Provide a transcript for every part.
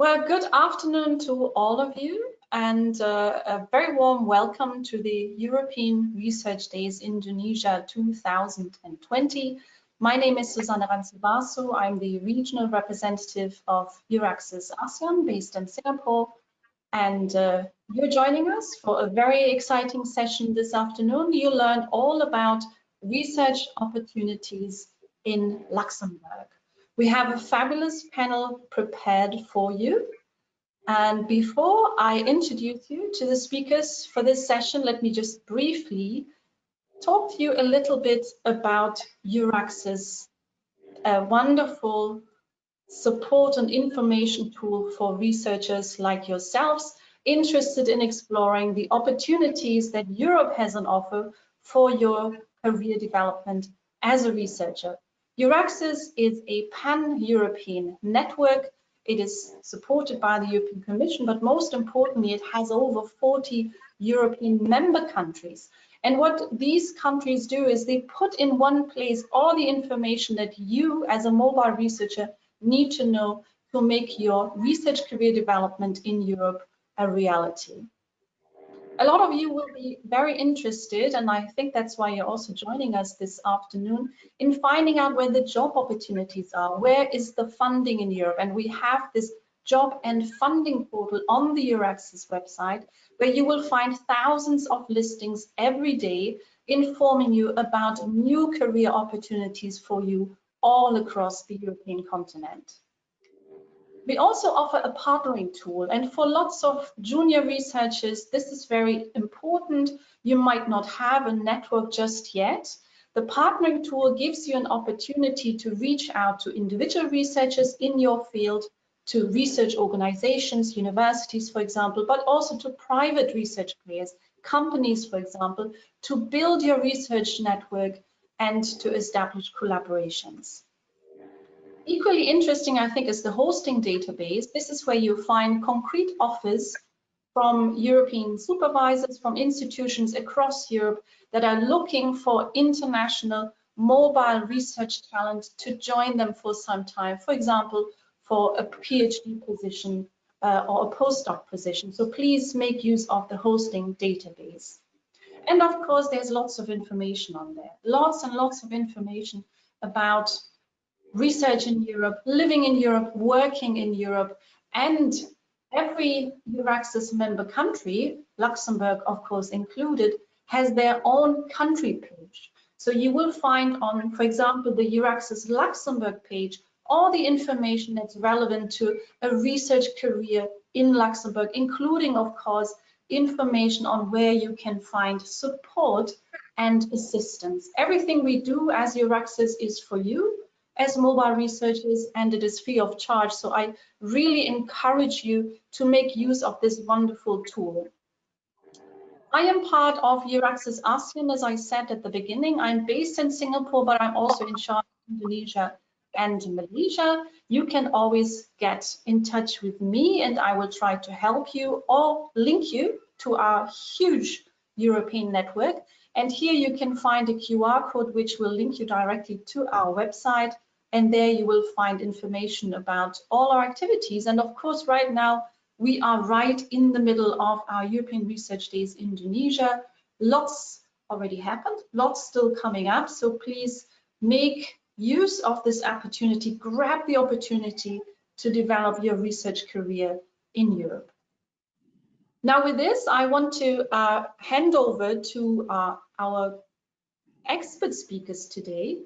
Well, good afternoon to all of you, and a very warm welcome to the European Research Days Indonesia 2020. My name is Susanne Ranzibasu. I'm the regional representative of EURAXESS ASEAN based in Singapore, and you're joining us for a very exciting session this afternoon. You'll learn all about research opportunities in Luxembourg. We have a fabulous panel prepared for you. And before I introduce you to the speakers for this session, let me just briefly talk to you a little bit about EURAXESS, a wonderful support and information tool for researchers like yourselves interested in exploring the opportunities that Europe has on offer for your career development as a researcher. EURAXESS is a pan-European network. It is supported by the European Commission, but most importantly, it has over 40 European member countries. And what these countries do is they put in one place all the information that you as a mobile researcher need to know to make your research career development in Europe a reality. A lot of you will be very interested, and I think that's why you're also joining us this afternoon, in finding out where the job opportunities are, where is the funding in Europe. And we have this job and funding portal on the EURAXESS website, where you will find thousands of listings every day informing you about new career opportunities for you all across the European continent. We also offer a partnering tool, and for lots of junior researchers, this is very important. You might not have a network just yet. The partnering tool gives you an opportunity to reach out to individual researchers in your field, to research organizations, universities, for example, but also to private research players, companies, for example, to build your research network and to establish collaborations. Equally interesting, I think, is the hosting database. This is where you find concrete offers from European supervisors, from institutions across Europe that are looking for international mobile research talent to join them for some time, for example, for a PhD position or a postdoc position. So please make use of the hosting database. And of course, there's lots of information on there, lots and lots of information about research in Europe, living in Europe, working in Europe, and every EURAXESS member country, Luxembourg of course included, has their own country page. So you will find on, for example, the EURAXESS Luxembourg page, all the information that's relevant to a research career in Luxembourg, including of course information on where you can find support and assistance. Everything we do as EURAXESS is for you as mobile researchers, and it is free of charge. So I really encourage you to make use of this wonderful tool. I am part of EURAXESS ASEAN, as I said at the beginning. I'm based in Singapore, but I'm also in charge of Indonesia and Malaysia. You can always get in touch with me and I will try to help you or link you to our huge European network. And here you can find a QR code which will link you directly to our website. And there you will find information about all our activities. And of course, right now, we are right in the middle of our European Research Days Indonesia. Lots already happened, lots still coming up. So please make use of this opportunity, grab the opportunity to develop your research career in Europe. Now with this, I want to hand over to our expert speakers today.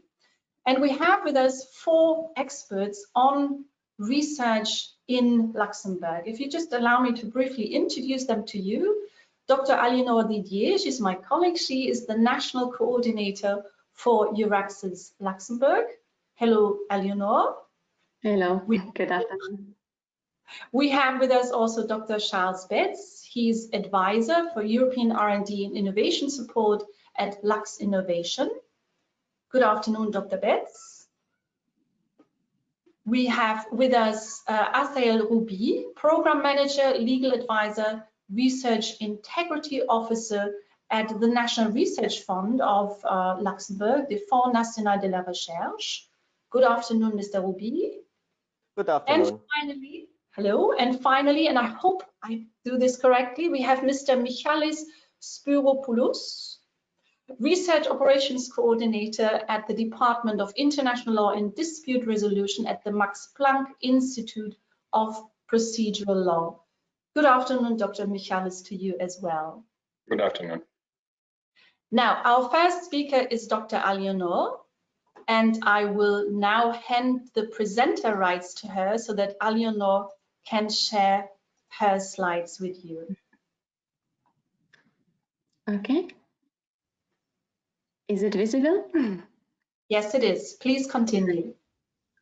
And we have with us 4 experts on research in Luxembourg. If you just allow me to briefly introduce them to you. Dr. Aliénor Didier, she's my colleague. She is the National Coordinator for EURAXESS Luxembourg. Hello, Aliénor. Hello, good afternoon. We have with us also Dr. Charles Betz. He's advisor for European R&D and Innovation Support at Lux Innovation. Good afternoon, Dr. Betz. We have with us Asael Roubi, Program Manager, Legal Advisor, Research Integrity Officer at the National Research Fund of Luxembourg, the Fonds National de la Recherche. Good afternoon, Mr. Roubi. Good afternoon. And finally, Hello, and finally, and I hope I do this correctly, we have Mr. Michalis Spyropoulos, Research Operations Coordinator at the Department of International Law and Dispute Resolution at the Max Planck Institute of Procedural Law. Good afternoon, Dr. Michalis, to you as well. Good afternoon. Now, our first speaker is Dr. Aliénor, and I will now hand the presenter rights to her so that Aliénor can share her slides with you. Okay. Is it visible? Yes, it is. Please continue.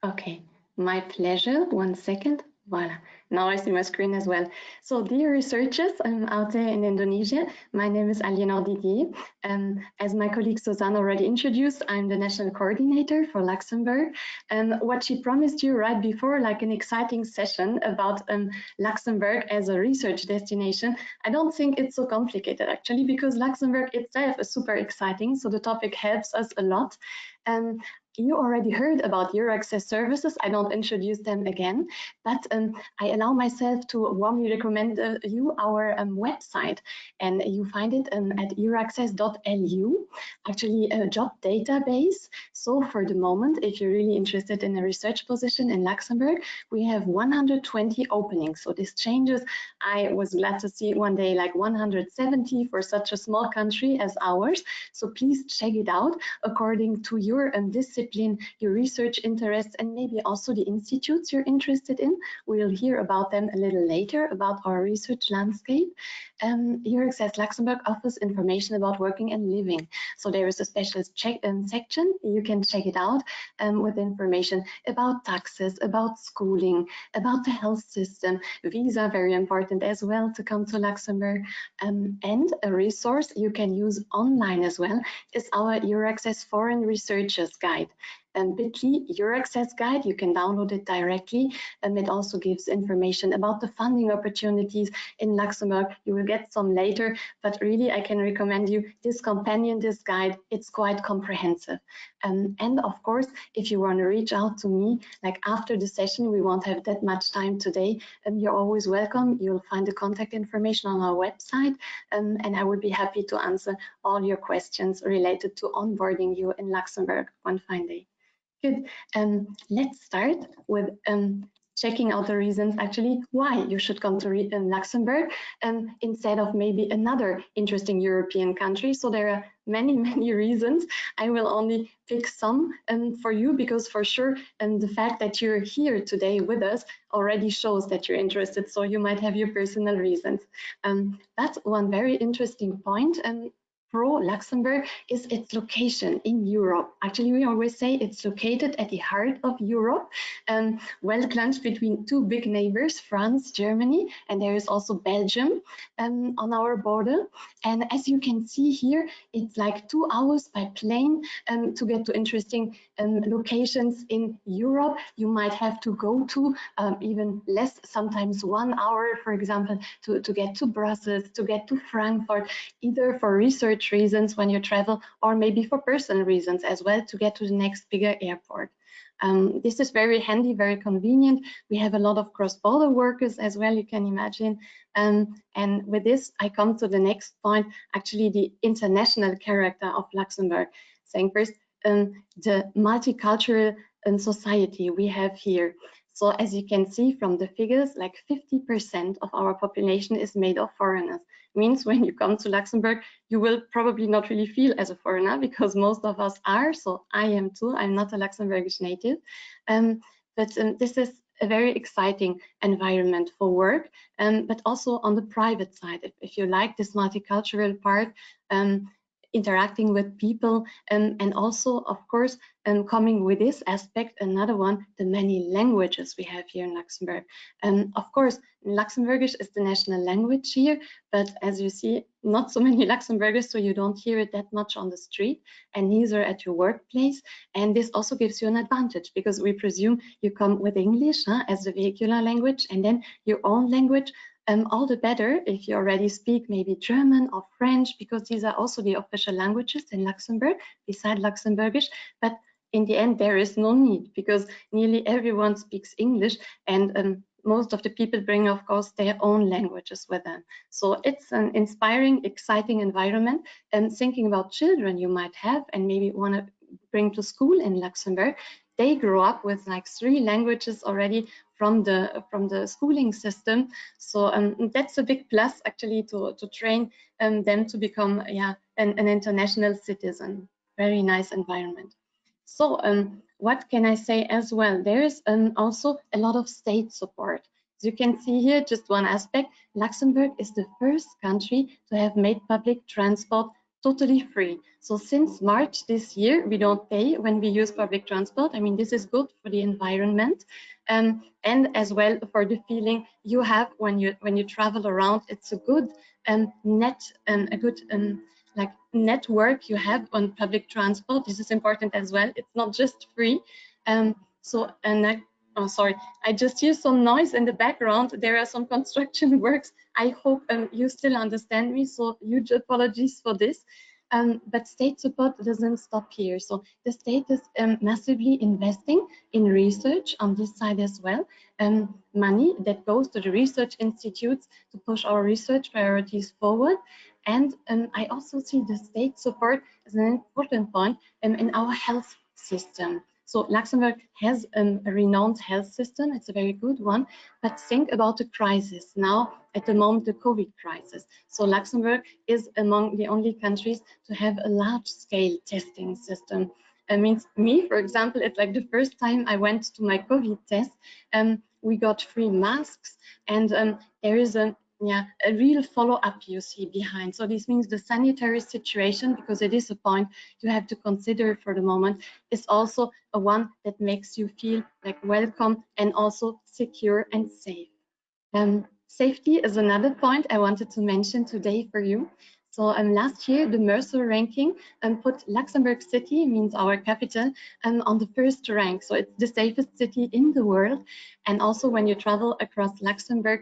Okay, my pleasure. 1 second. Voila. Now I see my screen as well. So dear researchers, I'm out there in Indonesia. My name is Aliénor Didier. As my colleague Suzanne already introduced, I'm the national coordinator for Luxembourg. What she promised you right before, like an exciting session about Luxembourg as a research destination, I don't think it's so complicated actually, because Luxembourg itself is super exciting. So the topic helps us a lot. You already heard about EURAXESS services. I don't introduce them again, but I allow myself to warmly recommend you our website, and you find it at EURAXESS.lu, actually a job database. So for the moment, if you're really interested in a research position in Luxembourg, we have 120 openings. So this changes. I was glad to see one day like 170 for such a small country as ours. So please check it out according to your discipline, your research interests, and maybe also the institutes you're interested in. We'll hear about them a little later, about our research landscape. EURAXESS Luxembourg offers information about working and living. So there is a special section, you can check it out, with information about taxes, about schooling, about the health system, visa, very important as well to come to Luxembourg, and a resource you can use online as well is our EURAXESS Foreign Researchers Guide. bit.ly EURAXESS guide, you can download it directly, and it also gives information about the funding opportunities in Luxembourg. You will get some later, but really I can recommend you this companion, this guide. It's quite comprehensive. And of course, if you want to reach out to me, like after the session, we won't have that much time today, you're always welcome. You'll find the contact information on our website, and I would be happy to answer all your questions related to onboarding you in Luxembourg one fine day. Good. Let's start with checking out the reasons actually why you should come to Luxembourg instead of maybe another interesting European country. So there are many, many reasons. I will only pick some for you, because for sure the fact that you're here today with us already shows that you're interested. So you might have your personal reasons. That's one very interesting point. Pro Luxembourg is its location in Europe. Actually, we always say it's located at the heart of Europe, well clenched between two big neighbors, France, Germany, and there is also Belgium on our border. And as you can see here, it's like 2 hours by plane to get to interesting locations in Europe. You might have to go to even less, sometimes 1 hour, for example, to get to Brussels, to get to Frankfurt, either for research reasons when you travel, or maybe for personal reasons as well, to get to the next bigger airport. This is very handy, very convenient. We have a lot of cross-border workers as well, you can imagine. And with this, I come to the next point, actually the international character of Luxembourg. Saying first, the multicultural society we have here. So as you can see from the figures, like 50% of our population is made of foreigners. Means when you come to Luxembourg, you will probably not really feel as a foreigner, because most of us are. So I am too. I'm not a Luxembourgish native. But this is a very exciting environment for work, but also on the private side. If you like this multicultural part, interacting with people, and also, of course, coming with this aspect, another one, the many languages we have here in Luxembourg. Of course, Luxembourgish is the national language here, but as you see, not so many Luxembourgers, so you don't hear it that much on the street, and neither at your workplace. And this also gives you an advantage, because we presume you come with English as the vehicular language, and then your own language. All the better if you already speak maybe German or French, because these are also the official languages in Luxembourg, beside Luxembourgish. But in the end, there is no need, because nearly everyone speaks English, and most of the people bring, of course, their own languages with them. So it's an inspiring, exciting environment. And thinking about children you might have and maybe want to bring to school in Luxembourg, they grow up with like 3 languages already from the schooling system. So that's a big plus actually to train them to become an international citizen. Very nice environment. So what can I say as well? There is also a lot of state support. As you can see here, just one aspect, Luxembourg is the first country to have made public transport totally free. So since March this year, we don't pay when we use public transport. I mean, this is good for the environment and as well for the feeling you have when you travel around. It's a good like network you have on public transport. This is important as well. It's not just free. Oh, sorry, I just hear some noise in the background. There are some construction works. I hope you still understand me, so huge apologies for this. But state support doesn't stop here. So the state is massively investing in research on this side as well. Money that goes to the research institutes to push our research priorities forward. And I also see the state support as an important point in our health system. So Luxembourg has a renowned health system. It's a very good one. But think about the crisis now, at the moment, the COVID crisis. So Luxembourg is among the only countries to have a large-scale testing system. It means me, for example, it's like the first time I went to my COVID test, we got free masks, and there is a real follow-up you see behind. So this means the sanitary situation, because it is a point you have to consider for the moment, is also a one that makes you feel like welcome and also secure and safe. Safety is another point I wanted to mention today for you. So last year, the Mercer ranking put Luxembourg City, means our capital, on the first rank. So it's the safest city in the world. And also when you travel across Luxembourg,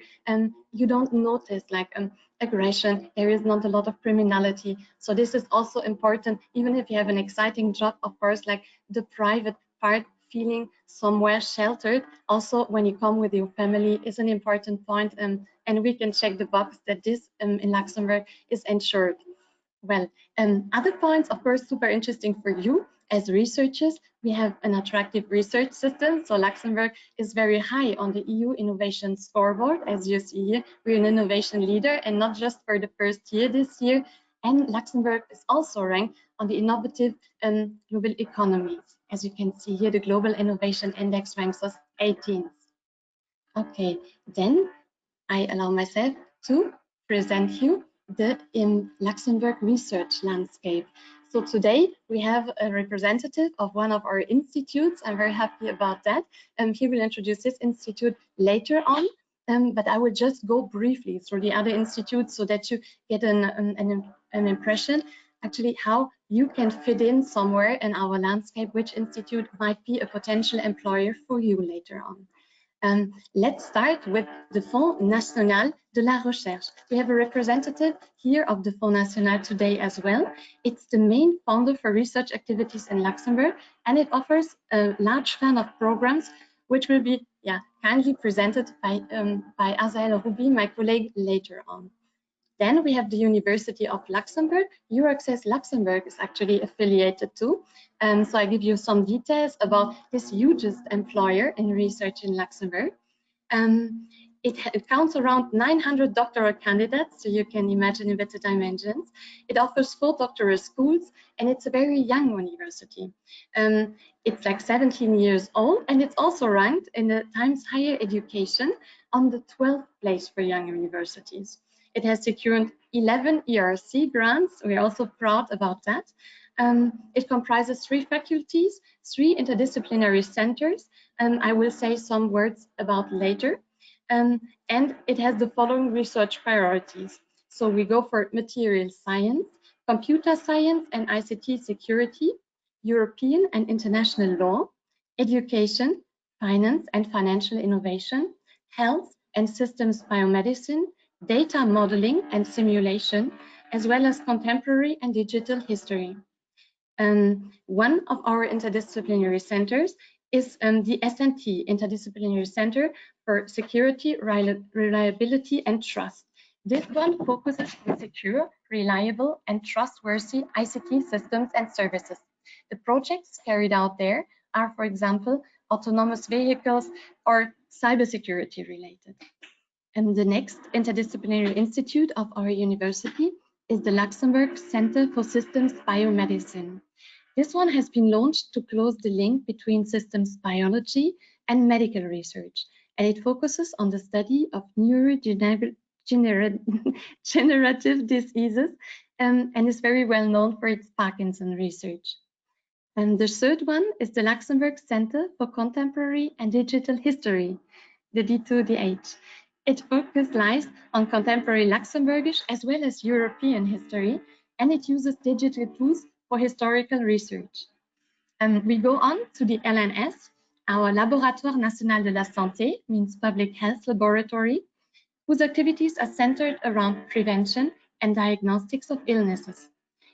you don't notice like aggression. There is not a lot of criminality. So this is also important, even if you have an exciting job, of course, like the private part, feeling somewhere sheltered. Also, when you come with your family is an important point, and we can check the box that this in Luxembourg is ensured. Well, other points, of course, super interesting for you as researchers. We have an attractive research system. So Luxembourg is very high on the EU Innovation Scoreboard. As you see here, we're an innovation leader, and not just for the first year this year. And Luxembourg is also ranked on the innovative global economies. As you can see here, the Global Innovation Index ranks us 18th. Okay, then I allow myself to present you the Luxembourg research landscape. So today we have a representative of one of our institutes. I'm very happy about that. He will introduce his institute later on, but I will just go briefly through the other institutes so that you get an impression actually how you can fit in somewhere in our landscape, which institute might be a potential employer for you later on. Let's start with the Fonds National de la Recherche. We have a representative here of the Fonds National today as well. It's the main funder for research activities in Luxembourg, and it offers a large fan of programs, which will be kindly presented by Azael Ruby, my colleague, later on. Then we have the University of Luxembourg. EURAXESS Luxembourg is actually affiliated to. So I give you some details about this hugest employer in research in Luxembourg. It counts around 900 doctoral candidates, so you can imagine in better dimensions. It offers 4 doctoral schools, and it's a very young university. It's like 17 years old, and it's also ranked in the Times Higher Education on the 12th place for young universities. It has secured 11 ERC grants. We're also proud about that. It comprises 3 faculties, 3 interdisciplinary centers, and I will say some words about later. And it has the following research priorities. So we go for material science, computer science and ICT security, European and international law, education, finance and financial innovation, health and systems biomedicine, data modeling and simulation, as well as contemporary and digital history. One of our interdisciplinary centers is the SNT, Interdisciplinary Center for Security, Reliability and Trust. This one focuses on secure, reliable and trustworthy ICT systems and services. The projects carried out there are, for example, autonomous vehicles or cybersecurity related. And the next interdisciplinary institute of our university is the Luxembourg Center for Systems Biomedicine. This one has been launched to close the link between systems biology and medical research, and it focuses on the study of neurodegenerative diseases and is very well known for its Parkinson research. And the third one is the Luxembourg Center for Contemporary and Digital History, the D2DH. Its focus lies on contemporary Luxembourgish as well as European history, and it uses digital tools for historical research. We go on to the LNS, our Laboratoire National de la Santé, means Public Health Laboratory, whose activities are centered around prevention and diagnostics of illnesses.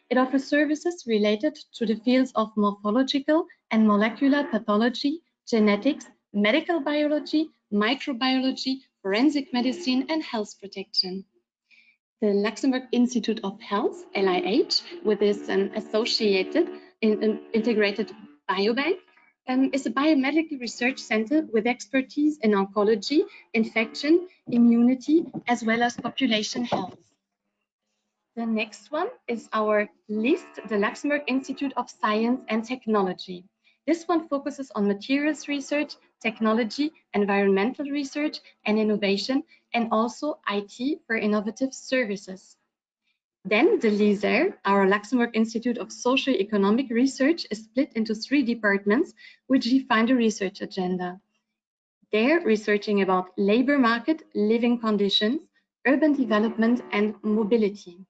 It offers services related to the fields of morphological and molecular pathology, genetics, medical biology, microbiology, forensic medicine, and health protection. The Luxembourg Institute of Health, LIH, with its associated integrated biobank, is a biomedical research center with expertise in oncology, infection, immunity, as well as population health. The next one is our list, the Luxembourg Institute of Science and Technology. This one focuses on materials research, technology, environmental research and innovation, and also IT for innovative services. Then the LISER, our Luxembourg Institute of Socio-Economic Research, is split into 3 departments which define the research agenda. They're researching about labor market, living conditions, urban development and mobility.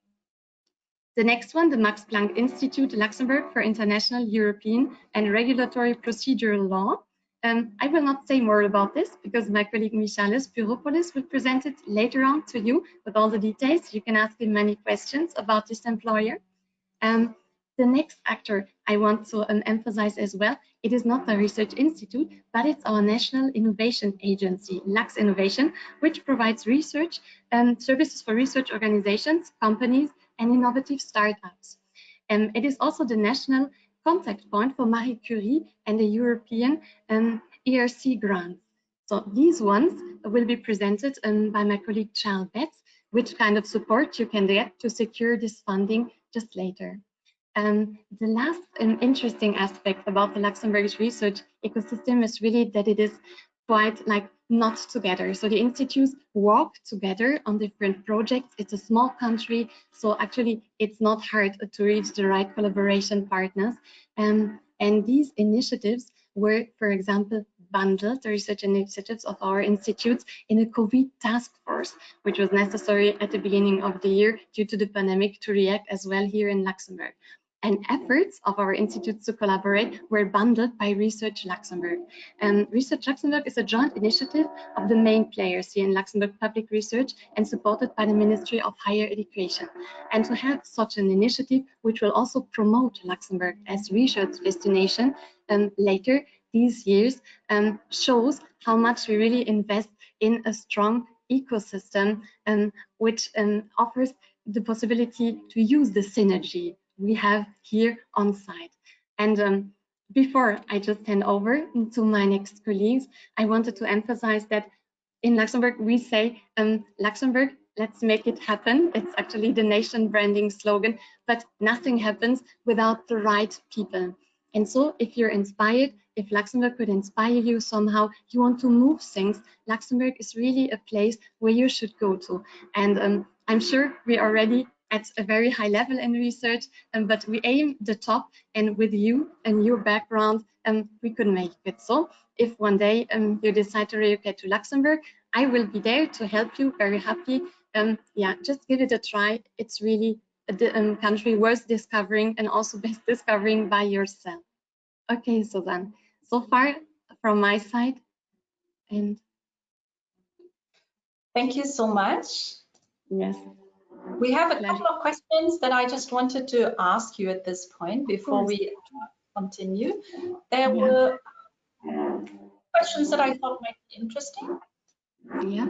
The next one, the Max Planck Institute Luxembourg for International, European and Regulatory Procedural Law. I will not say more about this because my colleague Michalis Spyropoulos will present it later on to you with all the details. You can ask him many questions about this employer. The next actor I want to emphasize as well, it is not a research institute, but it's our National Innovation Agency, Lux Innovation, which provides research and services for research organizations, companies, and innovative startups. It is also the national contact point for Marie Curie and the European ERC grants. So these ones will be presented by my colleague Charles Betz, which kind of support you can get to secure this funding just later. The last interesting aspect about the Luxembourgish research ecosystem is really that it is quite like not together. So the institutes work together on different projects. It's a small country, so actually it's not hard to reach the right collaboration partners. And these initiatives were, for example, bundled, the research initiatives of our institutes, in a COVID task force, which was necessary at the beginning of the year due to the pandemic to react as well here in Luxembourg. And efforts of our institutes to collaborate were bundled by Research Luxembourg. Research Luxembourg is a joint initiative of the main players here in Luxembourg public research and supported by the Ministry of Higher Education. And to have such an initiative, which will also promote Luxembourg as research destination later these years, shows how much we really invest in a strong ecosystem which offers the possibility to use the synergy we have here on site. And before I just hand over to my next colleagues, I wanted to emphasize that in Luxembourg, we say, Luxembourg, let's make it happen. It's actually the nation branding slogan, but nothing happens without the right people. And so if you're inspired, if Luxembourg could inspire you somehow, you want to move things, Luxembourg is really a place where you should go to. And I'm sure we are already at a very high level in research, but we aim the top, and with you and your background, we could make it. So if one day you decide to relocate to Luxembourg, I will be there to help you, very happy. Yeah, just give it a try. It's really a country worth discovering and also best discovering by yourself. Okay, Suzanne, so far from my side. And thank you so much. Yes. We have a couple of questions that I just wanted to ask you at this point before we continue. There were questions that I thought might be interesting. Yeah.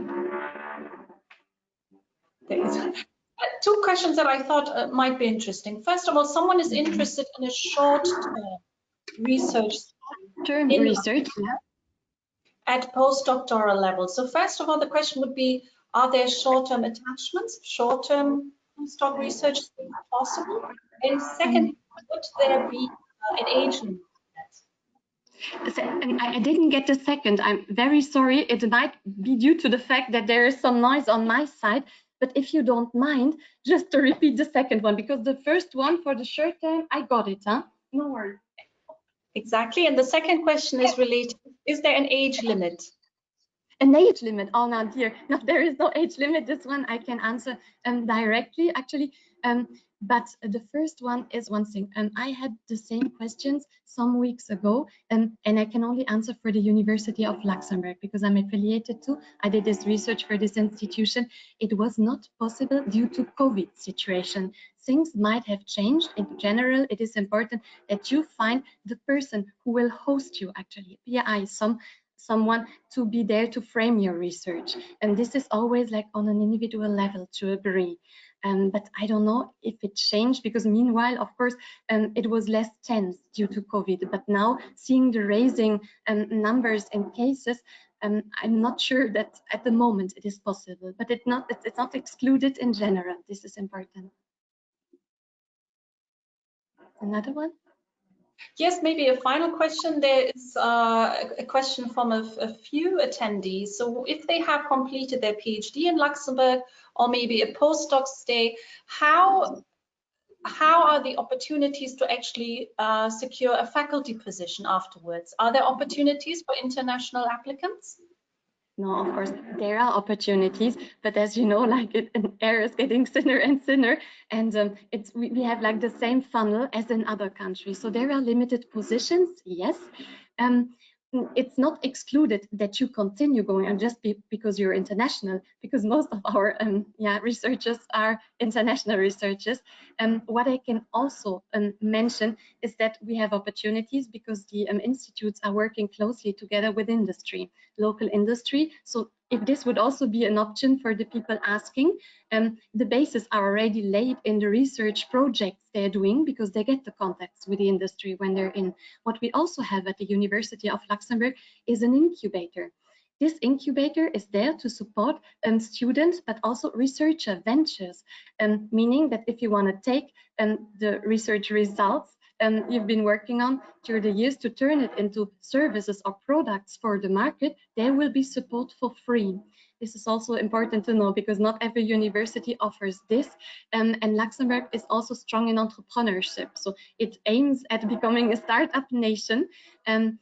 Two questions that I thought might be interesting. First of all, someone is interested in a short-term research research, at postdoctoral level. So first of all, the question would be, are there short-term attachments, short-term postdoc research possible? And second, would there be an age limit? I didn't get the second. I'm very sorry. It might be due to the fact that there is some noise on my side. But if you don't mind, just to repeat the second one, because the first one for the short term, I got it, huh? No worries. Exactly. And the second question is related, is there an age limit? An age limit? Oh, no, dear. No, there is no age limit. This one I can answer directly, actually. But the first one is one thing. I had the same questions some weeks ago, and I can only answer for the University of Luxembourg because I'm affiliated to. I did this research for this institution. It was not possible due to COVID situation. Things might have changed. In general, it is important that you find the person who will host you, actually, PI, someone to be there to frame your research. And this is always like on an individual level to agree. But I don't know if it changed because meanwhile, of course, it was less tense due to COVID. But now seeing the raising numbers and cases, I'm not sure that at the moment it is possible, but it's not excluded in general. This is important. Another one? Yes, maybe a final question. There is a question from a few attendees. So if they have completed their PhD in Luxembourg or maybe a postdoc stay, how are the opportunities to actually secure a faculty position afterwards? Are there opportunities for international applicants? No, of course, there are opportunities, but as you know, like an air is getting thinner and thinner, and we have like the same funnel as in other countries. So there are limited positions, yes. It's not excluded that you continue going on just because you're international, because most of our researchers are international researchers. What I can also mention is that we have opportunities because the institutes are working closely together with industry, local industry. So if this would also be an option for the people asking, the bases are already laid in the research projects they're doing because they get the contacts with the industry when they're in. What we also have at the University of Luxembourg is an incubator. This incubator is there to support students, but also researcher ventures, meaning that if you want to take the research results you've been working on through the years to turn it into services or products for the market, there will be support for free. This is also important to know because not every university offers this, and Luxembourg is also strong in entrepreneurship. So it aims at becoming a startup nation, and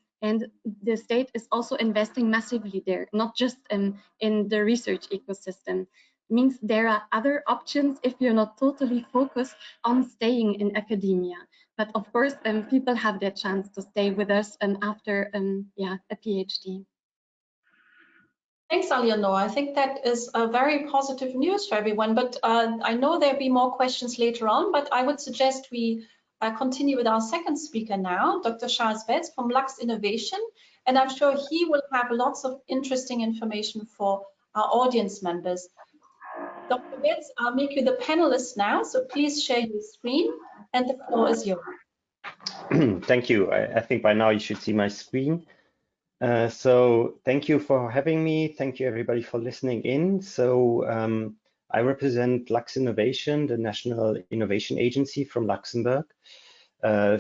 the state is also investing massively there, not just in the research ecosystem. Means there are other options if you're not totally focused on staying in academia. But of course, people have their chance to stay with us after a PhD. Thanks, Aliénor. I think that is a very positive news for everyone. But I know there'll be more questions later on, but I would suggest we continue with our second speaker now, Dr. Charles Betz from Lux Innovation. And I'm sure he will have lots of interesting information for our audience members. Dr. Betz, I'll make you the panelist now, so please share your screen and the floor is yours. Thank you. I think by now you should see my screen. So thank you for having me. Thank you everybody for listening in. So I represent Lux Innovation, the National Innovation Agency from Luxembourg.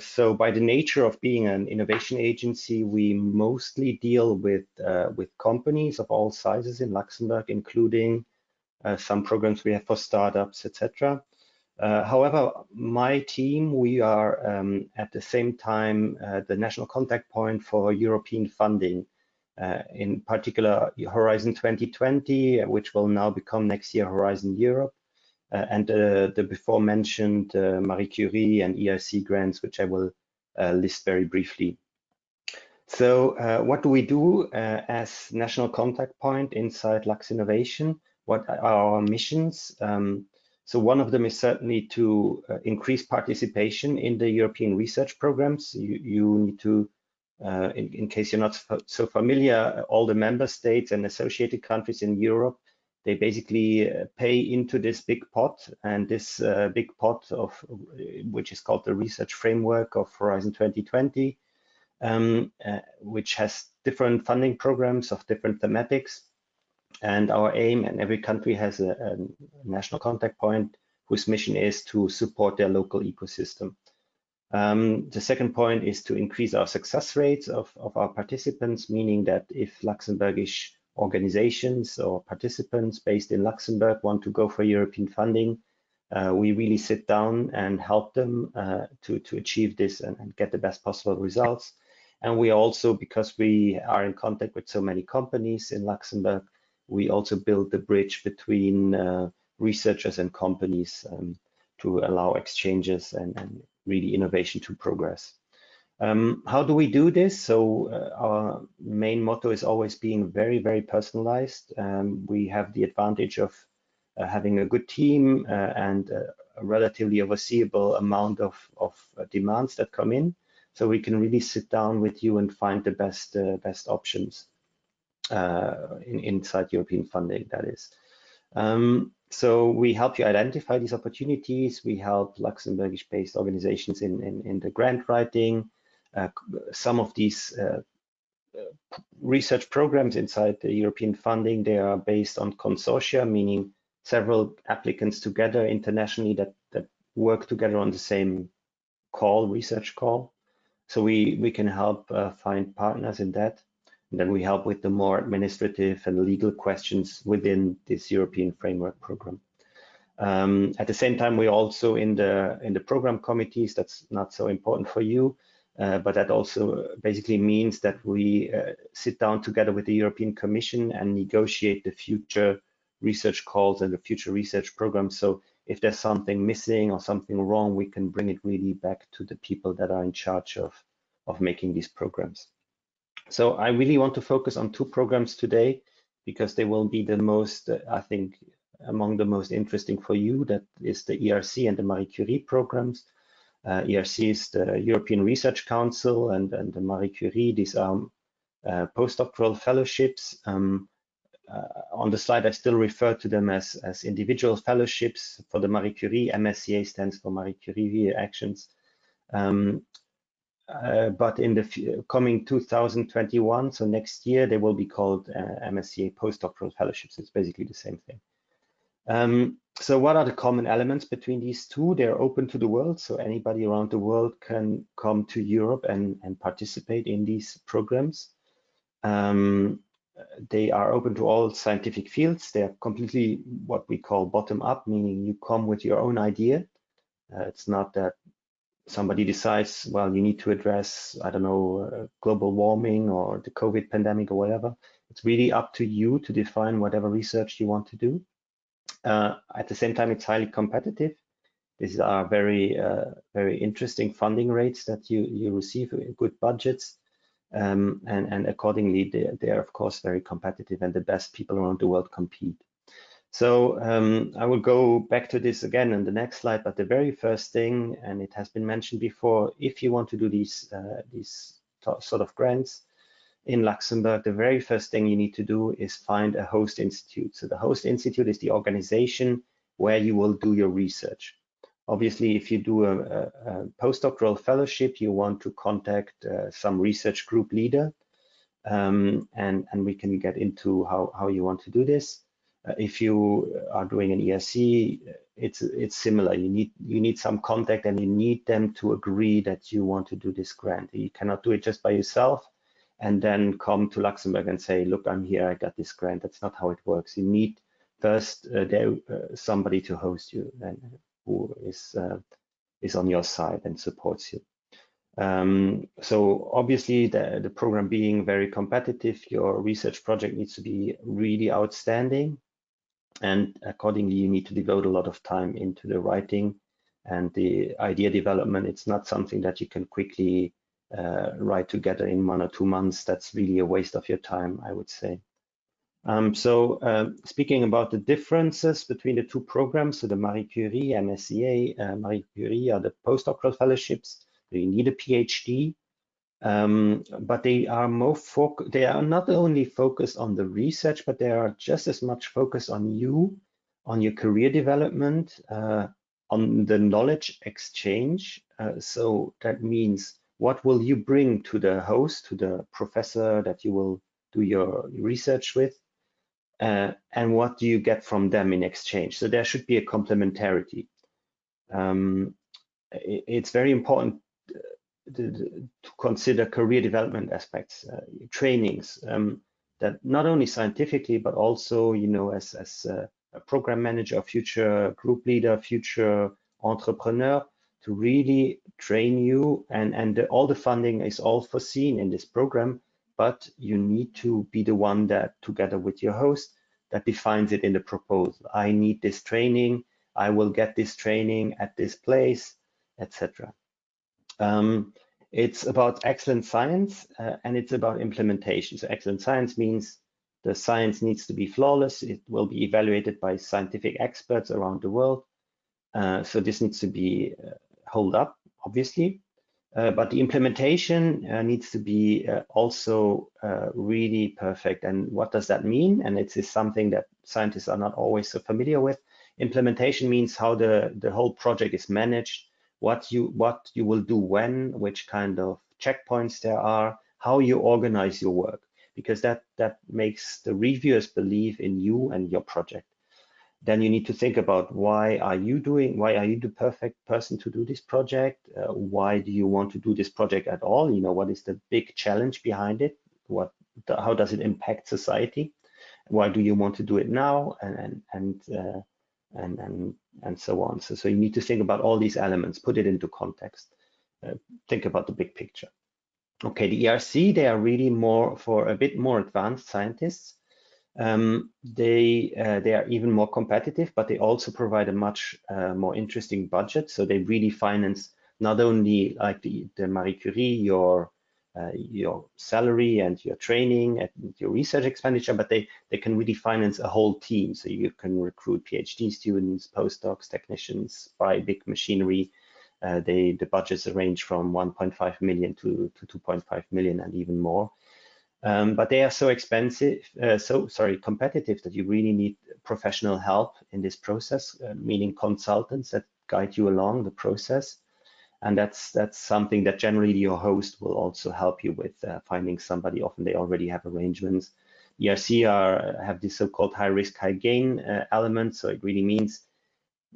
So by the nature of being an innovation agency, we mostly deal with companies of all sizes in Luxembourg, including some programs we have for startups, etc. However, my team, we are at the same time the national contact point for European funding, in particular Horizon 2020, which will now become next year Horizon Europe, and the before mentioned Marie Curie and ERC grants, which I will list very briefly. So what do we do as national contact point inside Lux Innovation? What are our missions? So one of them is certainly to increase participation in the European research programs. You need to in case you're not so familiar, all the member states and associated countries in Europe, they basically pay into this big pot, and this big pot of which is called the research framework of Horizon 2020, which has different funding programs of different thematics. And our aim, and every country has a national contact point whose mission is to support their local ecosystem. The second point is to increase our success rates of our participants, meaning that if Luxembourgish organizations or participants based in Luxembourg want to go for European funding, we really sit down and help them to achieve this and get the best possible results. And we also, because we are in contact with so many companies in Luxembourg, we also build the bridge between researchers and companies to allow exchanges and really innovation to progress. How do we do this? So our main motto is always being very, very personalized. We have the advantage of having a good team and a relatively overseeable amount of demands that come in. So we can really sit down with you and find the best options inside European funding, that is. So we help you identify these opportunities. We help Luxembourgish-based organizations in the grant writing. Some of these research programs inside the European funding, they are based on consortia, meaning several applicants together internationally that work together on the same call, research call. So we can help find partners in that. And then we help with the more administrative and legal questions within this European framework program. At the same time, we're also in the program committees. That's not so important for you, but that also basically means that we sit down together with the European Commission and negotiate the future research calls and the future research programs. So if there's something missing or something wrong, we can bring it really back to the people that are in charge of making these programs. So I really want to focus on two programs today because they will be the most, I think, among the most interesting for you. That is the ERC and the Marie Curie programs. ERC is the European Research Council, and the Marie Curie, these are postdoctoral fellowships. On the slide, I still refer to them as individual fellowships. For the Marie Curie, MSCA stands for Marie Curie Actions. But in the coming 2021, so next year, they will be called MSCA postdoctoral fellowships. It's basically the same thing. So what are the common elements between these two? They're open to the world, so anybody around the world can come to Europe and participate in these programs. They are open to all scientific fields. They are completely what we call bottom-up, meaning you come with your own idea. It's not that somebody decides, well, you need to address, I don't know, global warming or the COVID pandemic or whatever. It's really up to you to define whatever research you want to do. At the same time, it's highly competitive. These are very, very interesting funding rates that you receive, good budgets. And accordingly, they are, of course, very competitive, and the best people around the world compete. So I will go back to this again in the next slide, but the very first thing, and it has been mentioned before, if you want to do these sort of grants in Luxembourg, the very first thing you need to do is find a host institute. So the host institute is the organization where you will do your research. Obviously, if you do a postdoctoral fellowship, you want to contact some research group leader, and we can get into how you want to do this. If you are doing an ERC, it's similar. You need some contact, and you need them to agree that you want to do this grant. You cannot do it just by yourself and then come to Luxembourg and say, look, I'm here, I got this grant. That's not how it works. You need first somebody to host you and who is on your side and supports you. So obviously the program being very competitive, your research project needs to be really outstanding, and accordingly you need to devote a lot of time into the writing and the idea development. It's not something that you can quickly write together in 1 or 2 months. That's really a waste of your time, I would say. Speaking about the differences between the two programs, so the Marie Curie, MSCA, Marie Curie are the postdoctoral fellowships. You need a PhD. but they are they are not only focused on the research, but they are just as much focused on you, on your career development, on the knowledge exchange. So that means, what will you bring to the host, to the professor that you will do your research with, and what do you get from them in exchange? So there should be a complementarity. It's very important to consider career development aspects, trainings, that not only scientifically, but also, you know, as a program manager, future group leader, future entrepreneur, to really train you. And all the funding is all foreseen in this program, but you need to be the one that, together with your host, that defines it in the proposal. I need this training, I will get this training at this place, etc. It's about excellent science, and it's about implementation. So excellent science means the science needs to be flawless. It will be evaluated by scientific experts around the world. So this needs to be held up, obviously. But the implementation needs to be also really perfect. And what does that mean? And it is something that scientists are not always so familiar with. Implementation means how the whole project is managed, what you will do when, which kind of checkpoints there are, how you organize your work, because that makes the reviewers believe in you and your project. Then you need to think about, why are you the perfect person to do this project? Why do you want to do this project at all? You know, what is the big challenge behind it? How does it impact society? Why do you want to do it now? And so on. So you need to think about all these elements, put it into context, think about the big picture. Okay, the ERC, they are really more for a bit more advanced scientists. They are even more competitive, but they also provide a much more interesting budget. So they really finance not only like the Marie Curie, your salary and your training and your research expenditure, but they can really finance a whole team. So you can recruit PhD students, postdocs, technicians, buy big machinery. The budgets range from 1.5 million to 2.5 million and even more. But they are so expensive, competitive, that you really need professional help in this process, meaning consultants that guide you along the process. And that's something that generally your host will also help you with, finding somebody. Often they already have arrangements. ERC have this so-called high risk, high gain element. So it really means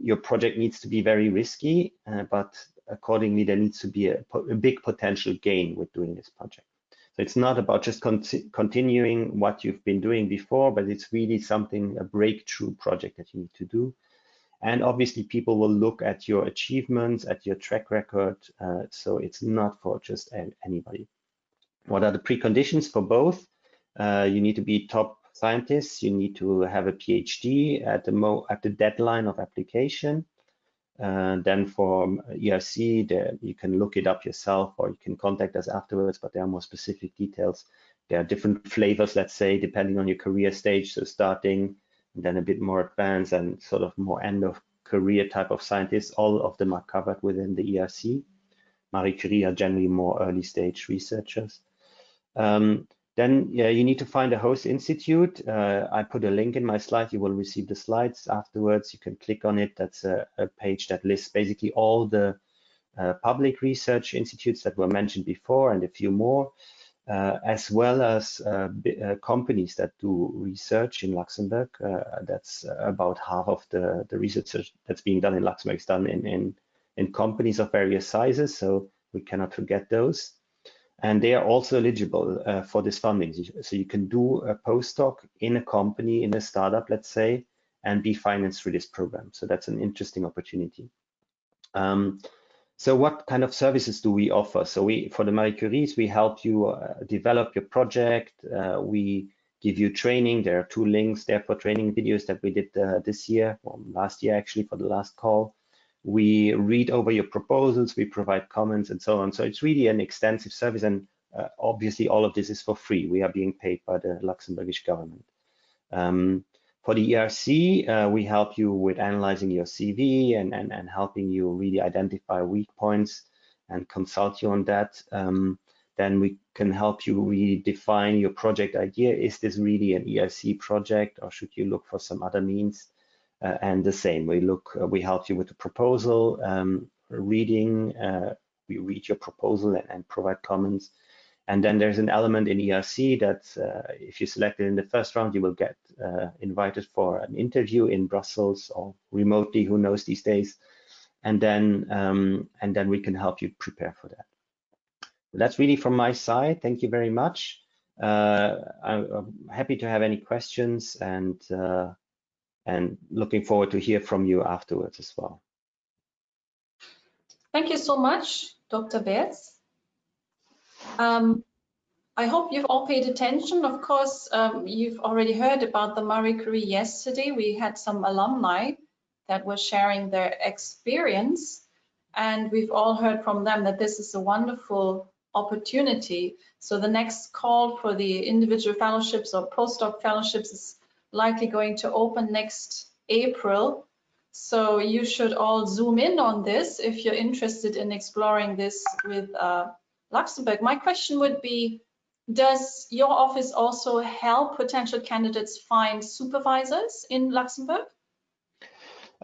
your project needs to be very risky, but accordingly there needs to be a big potential gain with doing this project. So it's not about just continuing what you've been doing before, but it's really a breakthrough project that you need to do. And obviously people will look at your achievements, at your track record. So it's not for just anybody. What are the preconditions for both? You need to be top scientists. You need to have a PhD at the deadline of application. Then for ERC, you can look it up yourself, or you can contact us afterwards, but there are more specific details. There are different flavors, let's say, depending on your career stage. So starting, and then a bit more advanced, and sort of more end of career type of scientists. All of them are covered within the ERC. Marie Curie are generally more early stage researchers. Then you need to find a host institute. I put a link in my slide. You will receive the slides afterwards. You can click on it. That's a page that lists basically all the public research institutes that were mentioned before, and a few more, as well as companies that do research in Luxembourg. That's about half of the research that's being done in Luxembourg is done in companies of various sizes, so we cannot forget those. And they are also eligible for this funding. So you can do a postdoc in a company, in a startup, let's say, and be financed through this program. So that's an interesting opportunity. So what kind of services do we offer? So for the Marie Curies, we help you develop your project. We give you training. There are 2 links there for training videos that we did this year, or last year actually, for the last call. We read over your proposals, we provide comments and so on. So it's really an extensive service, and obviously all of this is for free. We are being paid by the Luxembourgish government. For the ERC, we help you with analyzing your CV and helping you really identify weak points and consult you on that. then we can help you really define your project idea. Is this really an ERC project, or should you look for some other means? And the same, we help you with the proposal reading. We read your proposal and provide comments. And then there's an element in ERC that if you select it in the first round, you will get invited for an interview in Brussels or remotely, who knows these days. And then we can help you prepare for that. That's really from my side. Thank you very much. I'm happy to have any questions, and looking forward to hear from you afterwards as well. Thank you so much, Dr. Betz. I hope you've all paid attention. Of course, you've already heard about the Marie Curie yesterday. We had some alumni that were sharing their experience, and we've all heard from them that this is a wonderful opportunity. So the next call for the individual fellowships or postdoc fellowships is likely going to open next April. So you should all zoom in on this if you're interested in exploring this with Luxembourg. My question would be, does your office also help potential candidates find supervisors in Luxembourg?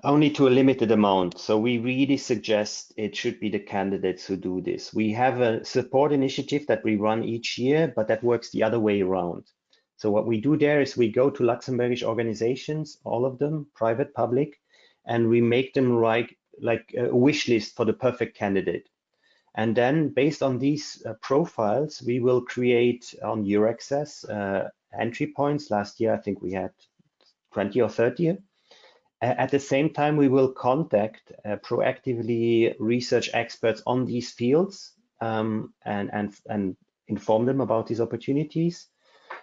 Only to a limited amount. So we really suggest it should be the candidates who do this. We have a support initiative that we run each year, but that works the other way around. So what we do there is we go to Luxembourgish organizations, all of them, private, public, and we make them write like a wish list for the perfect candidate. And then based on these profiles, we will create on EURAXESS entry points. Last year, I think we had 20 or 30. At the same time, we will contact proactively research experts on these fields and inform them about these opportunities.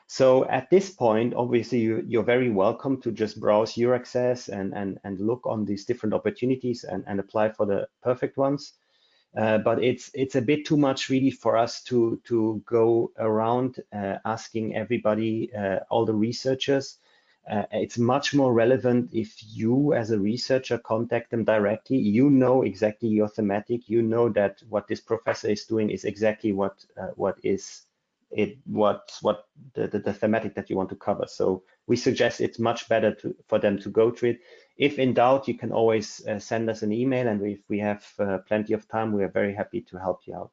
So at this point, obviously, you're very welcome to just browse EURAXESS and look on these different opportunities and apply for the perfect ones. But it's a bit too much really for us to go around asking everybody, all the researchers. It's much more relevant if you as a researcher contact them directly. You know exactly your thematic. You know that what this professor is doing is exactly what the thematic that you want to cover. So we suggest it's much better for them to go through it. If in doubt, you can always send us an email, and if we have plenty of time, we are very happy to help you out.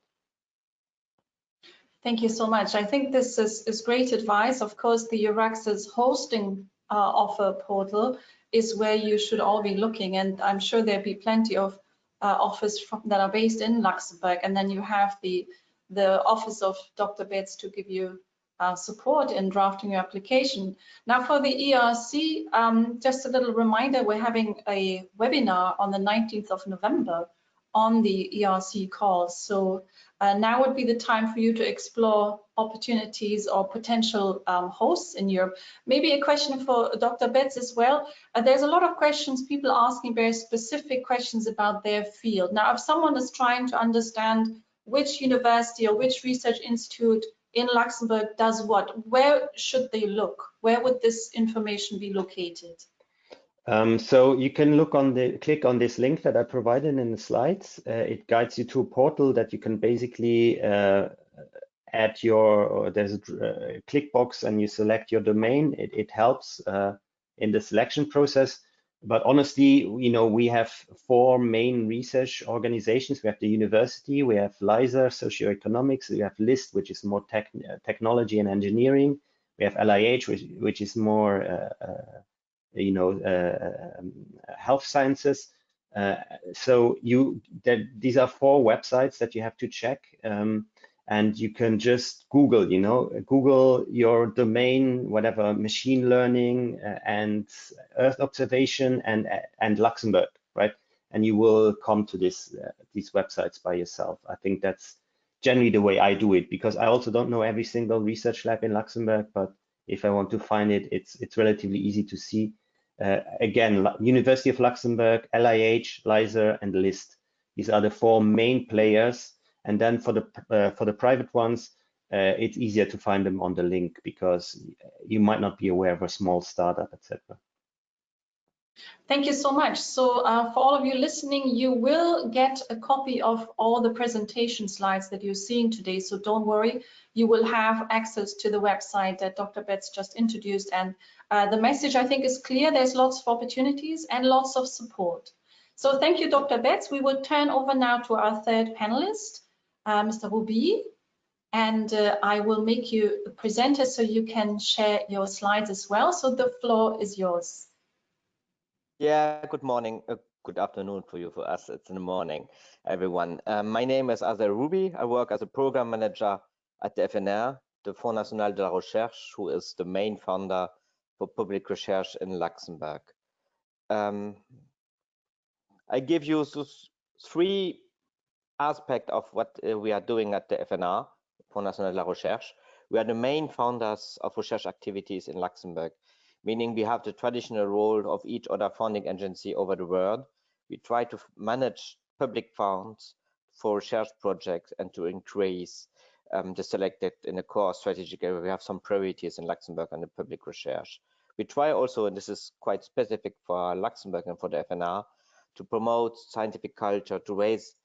Thank you so much. I think this is great advice. Of course, the EURAXESS hosting offer portal is where you should all be looking, and I'm sure there'll be plenty of offers that are based in Luxembourg, and then you have the office of Dr. Betz to give you support in drafting your application. Now for the ERC, just a little reminder, we're having a webinar on the 19th of November on the ERC calls. So now would be the time for you to explore opportunities or potential hosts in Europe. Maybe a question for Dr. Betz as well. There's a lot of questions, people asking very specific questions about their field. Now, if someone is trying to understand which university or which research institute in Luxembourg does what, where should they look? Where would this information be located? So you can click on this link that I provided in the slides. It guides you to a portal that you can basically add there's a click box and you select your domain. It helps in the selection process. But honestly, we have 4 main research organizations. We have the university, we have LISA, socioeconomics, we have LIST, which is more technology and engineering. We have LIH, which is more health sciences. So these are 4 websites that you have to check, and you can just Google, Google your domain, whatever, machine learning and Earth observation and Luxembourg, right? And you will come to these websites by yourself. I think that's generally the way I do it, because I also don't know every single research lab in Luxembourg, but if I want to find it, it's relatively easy to see. Again, University of Luxembourg, LIH, LISA, and LIST. These are the 4 main players. And then for the private ones, it's easier to find them on the link because you might not be aware of a small startup, etc. Thank you so much. So for all of you listening, you will get a copy of all the presentation slides that you're seeing today. So don't worry, you will have access to the website that Dr. Betz just introduced. And the message, I think, is clear. There's lots of opportunities and lots of support. So thank you, Dr. Betz. We will turn over now to our third panelist, Mr. Ruby. And I will make you a presenter so you can share your slides as well. So the floor is yours. Yeah, good morning, good afternoon for you. For us, it's in the morning, everyone. My name is Azel Ruby. I work as a program manager at the FNR, the Fonds National de la Recherche, who is the main funder for public research in Luxembourg. I give you three aspects of what we are doing at the FNR, Fonds National de la Recherche. We are the main founders of research activities in Luxembourg, meaning we have the traditional role of each other funding agency over the world. We try to manage public funds for research projects and to increase the selected in the core strategic area. We have some priorities in Luxembourg on the public research. We try also, and this is quite specific for Luxembourg and for the FNR, to promote scientific culture, to raise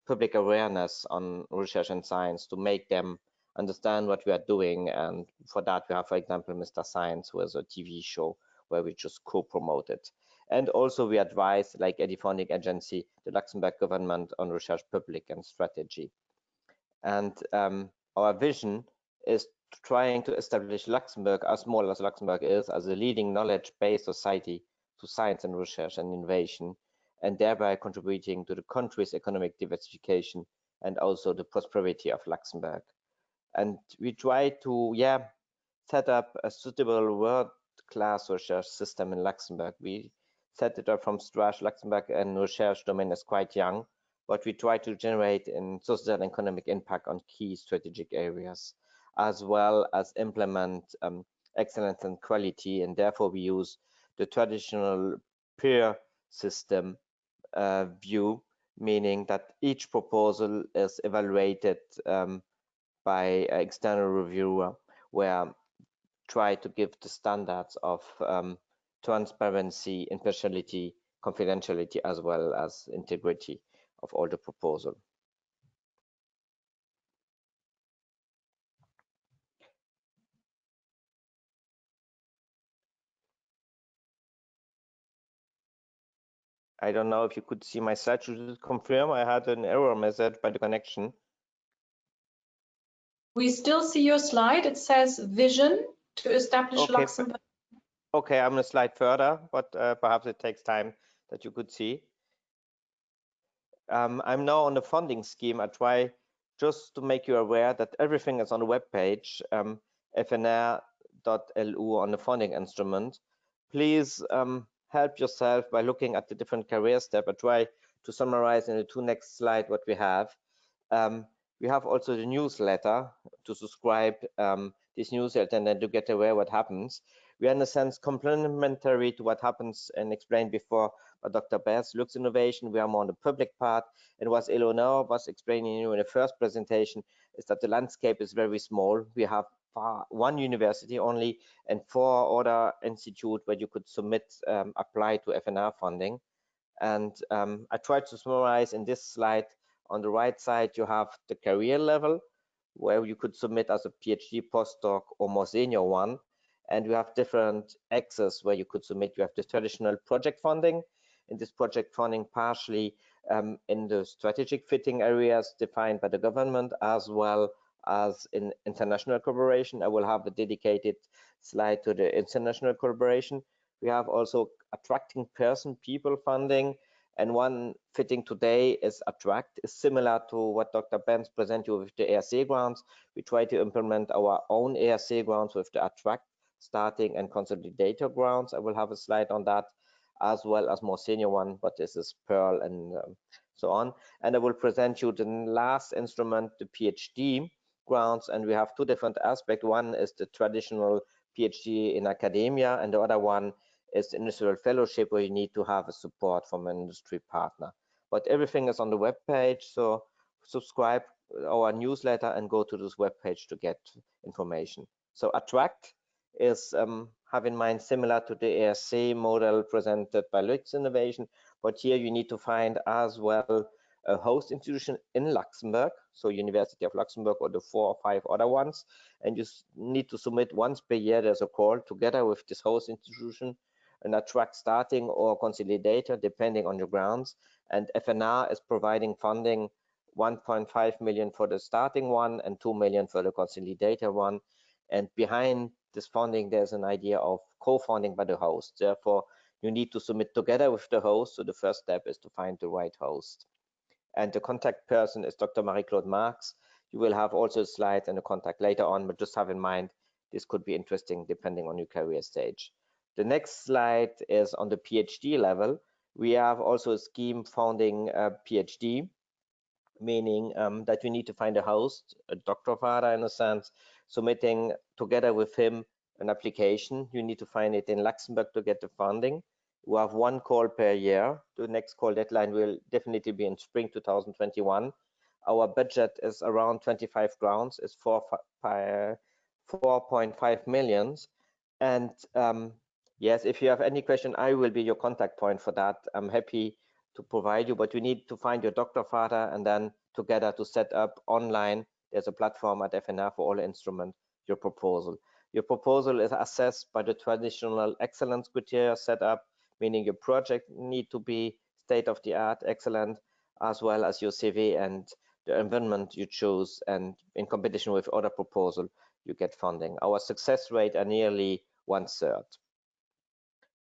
public awareness on research and science, to make them understand what we are doing. And for that, we have, for example, Mr. Science, who has a TV show where we just co-promote it. And also we advise, like any funding agency, the Luxembourg government on research public and strategy. And our vision is trying to establish Luxembourg, as small as Luxembourg is, as a leading knowledge-based society to science and research and innovation, and thereby contributing to the country's economic diversification and also the prosperity of Luxembourg. And we try to, set up a suitable world-class research system in Luxembourg. We set it up from scratch. Luxembourg and research domain is quite young, but we try to generate in social and economic impact on key strategic areas, as well as implement excellence and quality. And therefore we use the traditional peer system view, meaning that each proposal is evaluated by an external reviewer, where try to give the standards of transparency, impartiality, confidentiality, as well as integrity of all the proposal. I don't know if you could see my slide. Should it confirm I had an error message by the connection? We still see your slide. It says vision to establish Luxembourg. Okay, I'm going to slide further, but perhaps it takes time that you could see. I'm now on the funding scheme. I try just to make you aware that everything is on the web page, fnr.lu on the funding instrument. Please help yourself by looking at the different career steps. I try to summarize in the two next slides what we have. We have also the newsletter to subscribe this newsletter and then to get aware what happens. We are in a sense complementary to what happens and explained before by Dr. Betz, Lux Innovation. We are more on the public part, and what Aliénor was explaining you in the first presentation is that the landscape is very small. We have one university only and 4 other institutes where you could submit, apply to FNR funding. And I tried to summarize in this slide. On the right side, you have the career level, where you could submit as a PhD, postdoc, or more senior one. And you have different access where you could submit. You have the traditional project funding. In this project funding, partially in the strategic fitting areas defined by the government, as well as in international collaboration. I will have a dedicated slide to the international collaboration. We have also attracting people funding. And one fitting today is attract, is similar to what Dr. Betz presented you with the ERC grants. We try to implement our own ERC grants with the attract, starting and consolidator grants. I will have a slide on that, as well as more senior one, but this is Pearl and so on. And I will present you the last instrument, the PhD grants, and we have 2 different aspects. One is the traditional PhD in academia, and the other one is the industrial fellowship, where you need to have a support from an industry partner. But everything is on the web page, so subscribe our newsletter and go to this web page to get information. So attract is have in mind similar to the ERC model presented by Lux Innovation, but here you need to find as well a host institution in Luxembourg, so University of Luxembourg or the 4 or 5 other ones, and you need to submit once per year. There's a call together with this host institution and a track starting or consolidator depending on your grounds, and FNR is providing funding 1.5 million for the starting one and 2 million for the consolidator one, and behind this funding there's an idea of co-funding by the host. Therefore you need to submit together with the host, so the first step is to find the right host. And the contact person is Dr. Marie-Claude Marx. You will have also slides and a contact later on, but just have in mind this could be interesting depending on your career stage. The next slide is on the PhD level. We have also a scheme founding a PhD, meaning that you need to find a host, a doctor father in a sense, submitting together with him an application. You need to find it in Luxembourg to get the funding. We have 1 call per year. The next call deadline will definitely be in spring 2021. Our budget is around 25 grants, it's 4.5 million. And yes, if you have any question, I will be your contact point for that. I'm happy to provide you, but you need to find your doctor father and then together to set up online. There's a platform at FNR for all instruments, your proposal. Your proposal is assessed by the traditional excellence criteria set up, meaning your project need to be state-of-the-art, excellent, as well as your CV and the environment you choose, and in competition with other proposals, you get funding. Our success rate are nearly 1/3.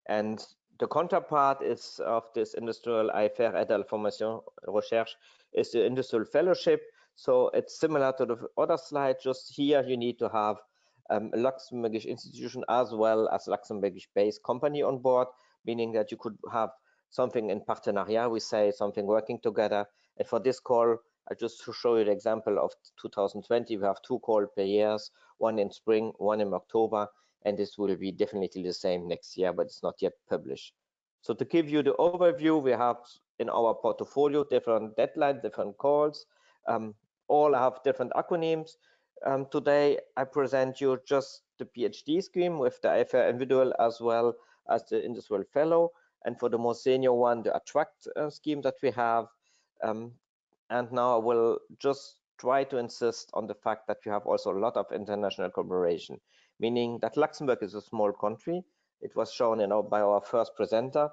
And the counterpart is of this industrial IFR et de la formation recherche is the industrial fellowship. So it's similar to the other slide, just here you need to have a Luxembourgish institution as well as Luxembourgish based company on board, meaning that you could have something in partenariat, we say something working together. And for this call, I just to show you the example of 2020, we have 2 calls per year, one in spring, one in October, and this will be definitely the same next year, but it's not yet published. So to give you the overview, we have in our portfolio different deadlines, different calls, all have different acronyms. Today I present you just the PhD scheme with the IFR individual as well as the industrial fellow, and for the more senior one, the attract scheme that we have. And now I will just try to insist on the fact that we have also a lot of international collaboration, meaning that Luxembourg is a small country. It was shown by our first presenter,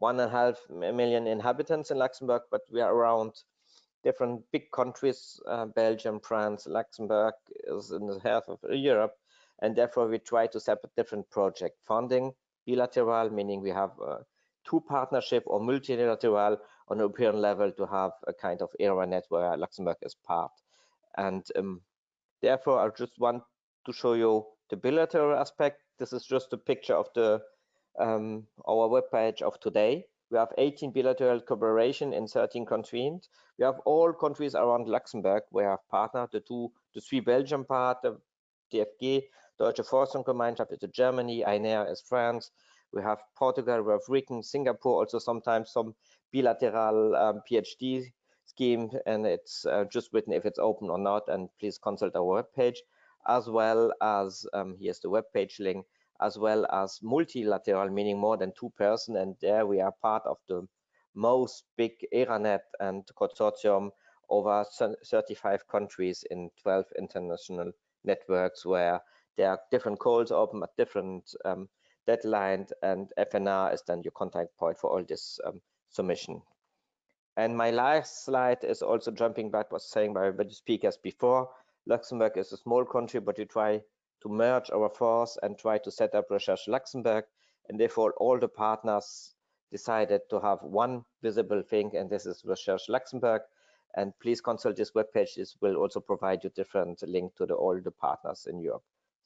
1.5 million inhabitants in Luxembourg, but we are around different big countries, Belgium, France, Luxembourg is in the half of Europe, and therefore we try to set up different project funding, bilateral, meaning we have 2 partnership, or multilateral on European level to have a kind of ERA-net where Luxembourg is part. And therefore I just want to show you the bilateral aspect. This is just a picture of the our webpage of today. We have 18 bilateral cooperation in 13 countries. We have all countries around Luxembourg. We have partnered the 3 Belgian part, the DFG, Deutsche Forschungsgemeinschaft is Germany, INER is France. We have Portugal, we have Rican, Singapore, also sometimes some bilateral PhD scheme, and it's just written if it's open or not, and please consult our webpage, as well as, here's the webpage link, as well as multilateral, meaning more than 2 persons, and there we are part of the most big ERA-net and consortium over 35 countries in 12 international networks, where there are different calls open at different deadlines, and FNR is then your contact point for all this submission. And my last slide is also jumping back, was saying by the speakers before. Luxembourg is a small country, but we try to merge our force and try to set up Recherche Luxembourg, and therefore all the partners decided to have one visible thing, and this is Recherche Luxembourg. And please consult this webpage. This will also provide you different link to all the partners in Europe.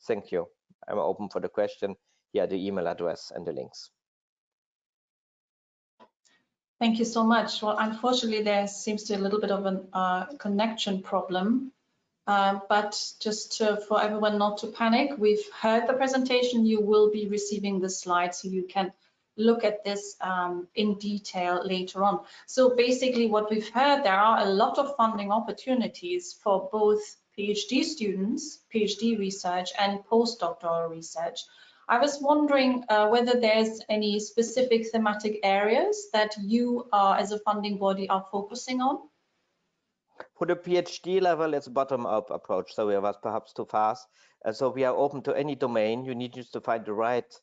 Thank you. I'm open for the question. Here are the email address and the links. Thank you so much. Well, unfortunately, there seems to be a little bit of a connection problem. But just for everyone not to panic, we've heard the presentation. You will be receiving the slides, so you can look at this in detail later on. So basically what we've heard, there are a lot of funding opportunities for both PhD students, PhD research, and postdoctoral research. I was wondering whether there's any specific thematic areas that you as a funding body are focusing on? For the PhD level, it's a bottom-up approach, so it was perhaps too fast. So we are open to any domain. You need just to find the right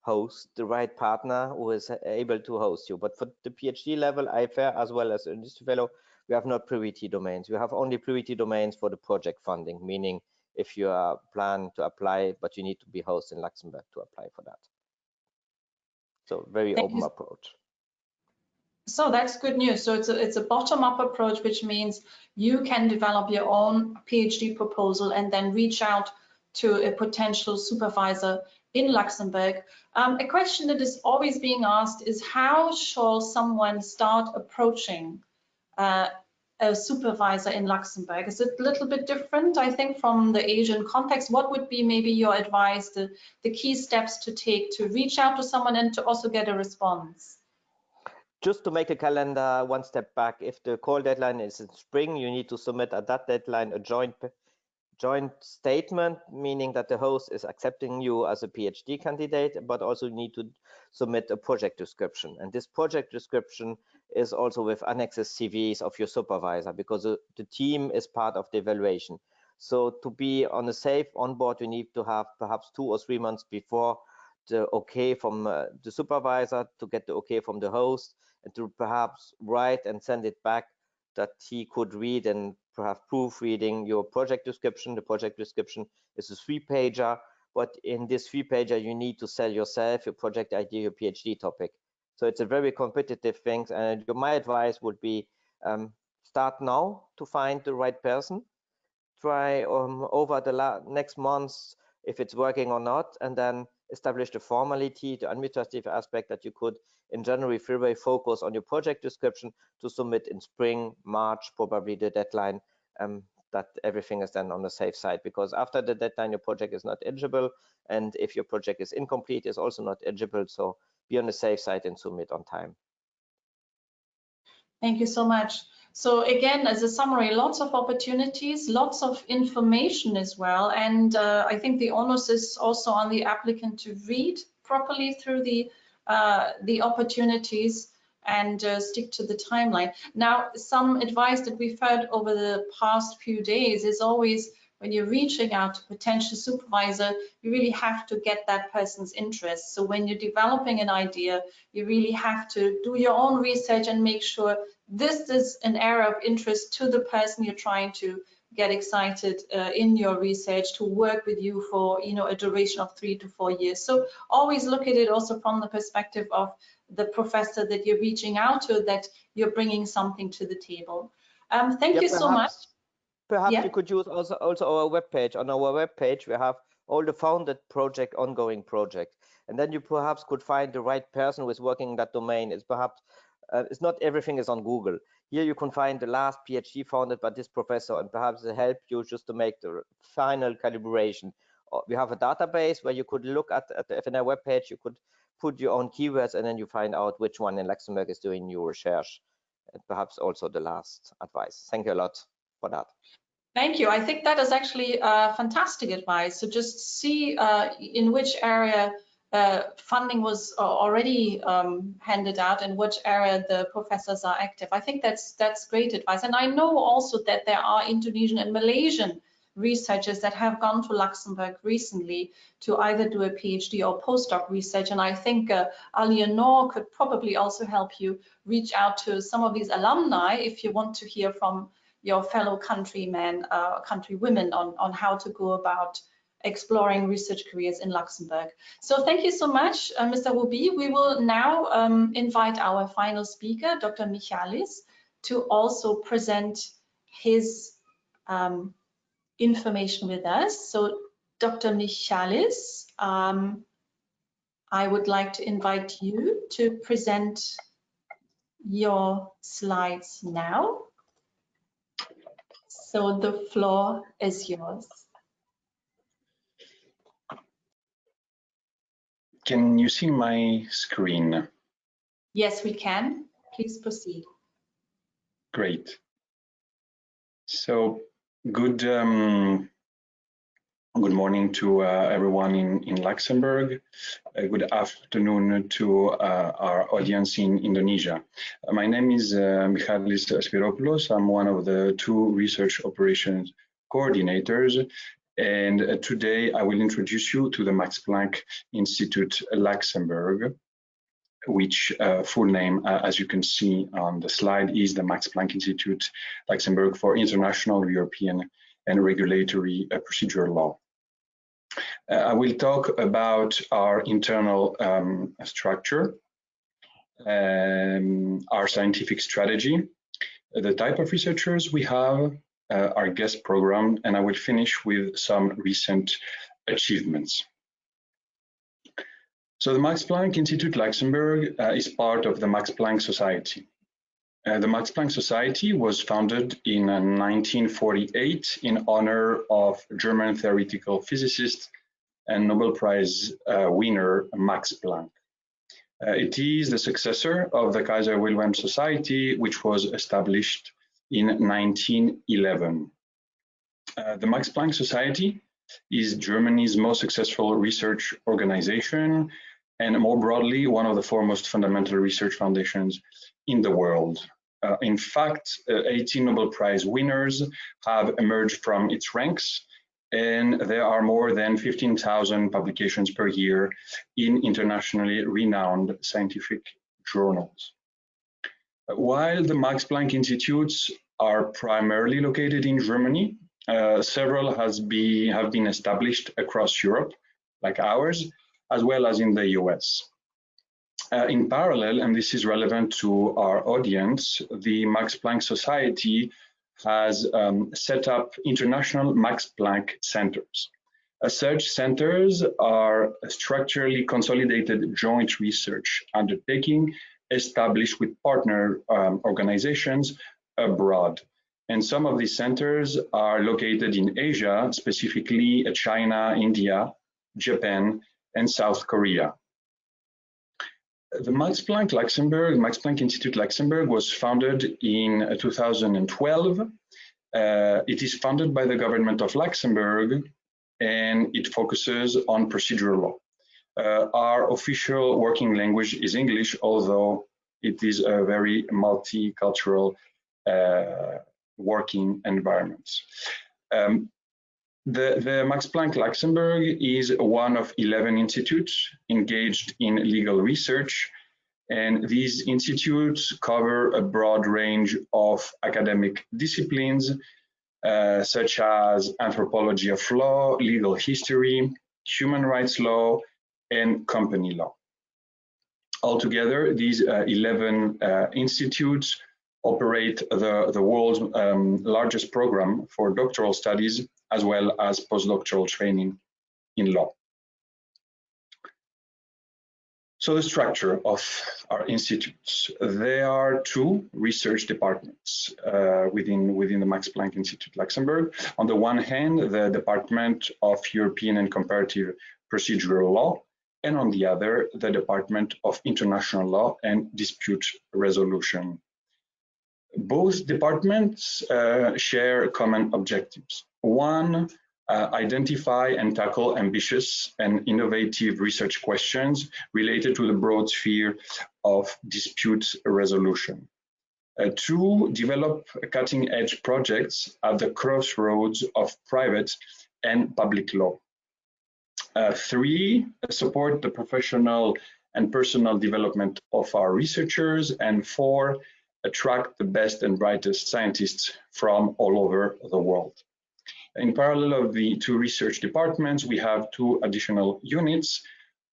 host, the right partner who is able to host you. But for the PhD level, IFR as well as industry fellow, we have not priority domains. We have only priority domains for the project funding, meaning if you are plan to apply, but you need to be host in Luxembourg to apply for that. So very open approach. So that's good news. So it's a bottom-up approach, which means you can develop your own PhD proposal and then reach out to a potential supervisor in Luxembourg. A question that is always being asked is, how shall someone start approaching a supervisor in Luxembourg? Is it a little bit different, I think, from the Asian context? What would be maybe your advice, the key steps to take to reach out to someone and to also get a response? Just to make a calendar one step back, if the call deadline is in spring, you need to submit at that deadline a joint statement, meaning that the host is accepting you as a PhD candidate, but also you need to submit a project description. And this project description is also with annexes CVs of your supervisor, because the team is part of the evaluation. So to be on a safe onboard, you need to have perhaps 2 or 3 months before the okay from the supervisor to get the okay from the host, and to perhaps write and send it back that he could read and perhaps proofreading your project description. The project description is a 3-pager, but in this 3-pager, you need to sell yourself, your project idea, your PhD topic. So it's a very competitive thing. And my advice would be start now to find the right person. Try over the next months if it's working or not, and then establish the formality, the administrative aspect that you could in January, February focus on your project description to submit in spring, March, probably the deadline, that everything is then on the safe side, because after the deadline your project is not eligible, and if your project is incomplete, it's also not eligible. So be on the safe side and submit on time. Thank you so much. So again, as a summary, lots of opportunities, lots of information as well. And I think the onus is also on the applicant to read properly through the opportunities and stick to the timeline. Now, some advice that we've heard over the past few days is always, when you're reaching out to potential supervisor, you really have to get that person's interest. So when you're developing an idea, you really have to do your own research and make sure this is an area of interest to the person you're trying to get excited in your research to work with you for, a duration of 3 to 4 years. So always look at it also from the perspective of the professor that you're reaching out to, that you're bringing something to the table. Thank you so much. Perhaps you could use also our webpage. On our webpage, we have all the founded project, ongoing project, and then you perhaps could find the right person who is working in that domain. It's perhaps it's not everything is on Google. Here you can find the last PhD founded by this professor, and perhaps it help you just to make the final calibration. We have a database where you could look at the FNR webpage. You could put your own keywords, and then you find out which one in Luxembourg is doing your research. And perhaps also the last advice. Thank you a lot for that. Thank you. I think that is actually fantastic advice. So just see in which area funding was already handed out and which area the professors are active. I think that's great advice. And I know also that there are Indonesian and Malaysian researchers that have gone to Luxembourg recently to either do a PhD or postdoc research. And I think Aliénor could probably also help you reach out to some of these alumni if you want to hear from your fellow countrymen, countrywomen on how to go about exploring research careers in Luxembourg. So thank you so much, Mr. Ruby. We will now invite our final speaker, Dr. Michalis, to also present his information with us. So Dr. Michalis, I would like to invite you to present your slides now. So the floor is yours. Can you see my screen? Yes, we can. Please proceed. Great. So Good morning to everyone in Luxembourg. Good afternoon to our audience in Indonesia. My name is Michalis Spyropoulos. I'm one of the two research operations coordinators. And today I will introduce you to the Max Planck Institute Luxembourg, which full name, as you can see on the slide, is the Max Planck Institute Luxembourg for International, European and Regulatory Procedural Law. I will talk about our internal structure, our scientific strategy, the type of researchers we have, our guest program, and I will finish with some recent achievements. So the Max Planck Institute Luxembourg is part of the Max Planck Society. The Max Planck Society was founded in 1948 in honor of German theoretical physicist and Nobel Prize winner Max Planck. It is the successor of the Kaiser Wilhelm Society, which was established in 1911. The Max Planck Society is Germany's most successful research organization and more broadly, one of the foremost fundamental research foundations in the world. In fact, 18 Nobel Prize winners have emerged from its ranks, and there are more than 15,000 publications per year in internationally renowned scientific journals. While the Max Planck Institutes are primarily located in Germany, several have been established across Europe, like ours, as well as in the US. In parallel, and this is relevant to our audience, the Max Planck Society has set up international Max Planck centers. Such centers are structurally consolidated joint research undertaking established with partner organizations abroad. And some of these centers are located in Asia, specifically China, India, Japan, and South Korea. The Max Planck Luxembourg, Max Planck Institute Luxembourg was founded in 2012. It is funded by the government of Luxembourg and it focuses on procedural law. Our official working language is English, although it is a very multicultural working environment. The Max Planck Luxembourg is one of 11 institutes engaged in legal research, and these institutes cover a broad range of academic disciplines, such as anthropology of law, legal history, human rights law, and company law. Altogether, these 11 institutes operate the world's largest program for doctoral studies as well as postdoctoral training in law. So the structure of our institutes. There are two research departments within the Max Planck Institute Luxembourg. On the one hand, the Department of European and Comparative Procedural Law, and on the other, the Department of International Law and Dispute Resolution. Both departments share common objectives. One, identify and tackle ambitious and innovative research questions related to the broad sphere of dispute resolution. Two, develop cutting-edge projects at the crossroads of private and public law. Three, support the professional and personal development of our researchers. And four, attract the best and brightest scientists from all over the world. In parallel of the two research departments, we have two additional units.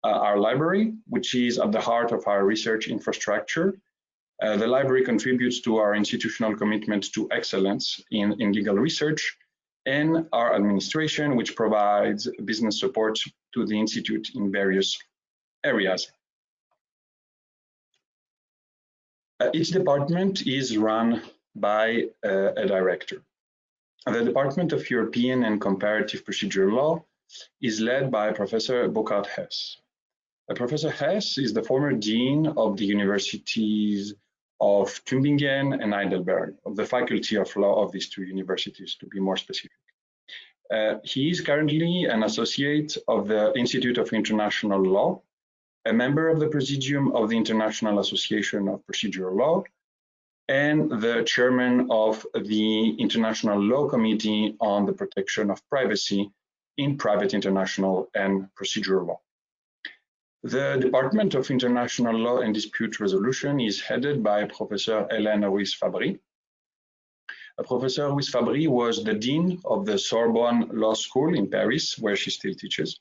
Our library, which is at the heart of our research infrastructure. The library contributes to our institutional commitment to excellence in legal research, and our administration, which provides business support to the Institute in various areas. Each department is run by a director. The Department of European and Comparative Procedural Law is led by Professor Burkhard Hess. Professor Hess is the former dean of the universities of Tübingen and Heidelberg, of the Faculty of Law of these two universities, to be more specific. He is currently an associate of the Institute of International Law, a member of the Presidium of the International Association of Procedural Law, and the chairman of the International Law Committee on the Protection of Privacy in Private International and Procedural Law. The Department of International Law and Dispute Resolution is headed by Professor Hélène Ruiz-Fabry. Professor Ruiz-Fabry was the Dean of the Sorbonne Law School in Paris, where she still teaches.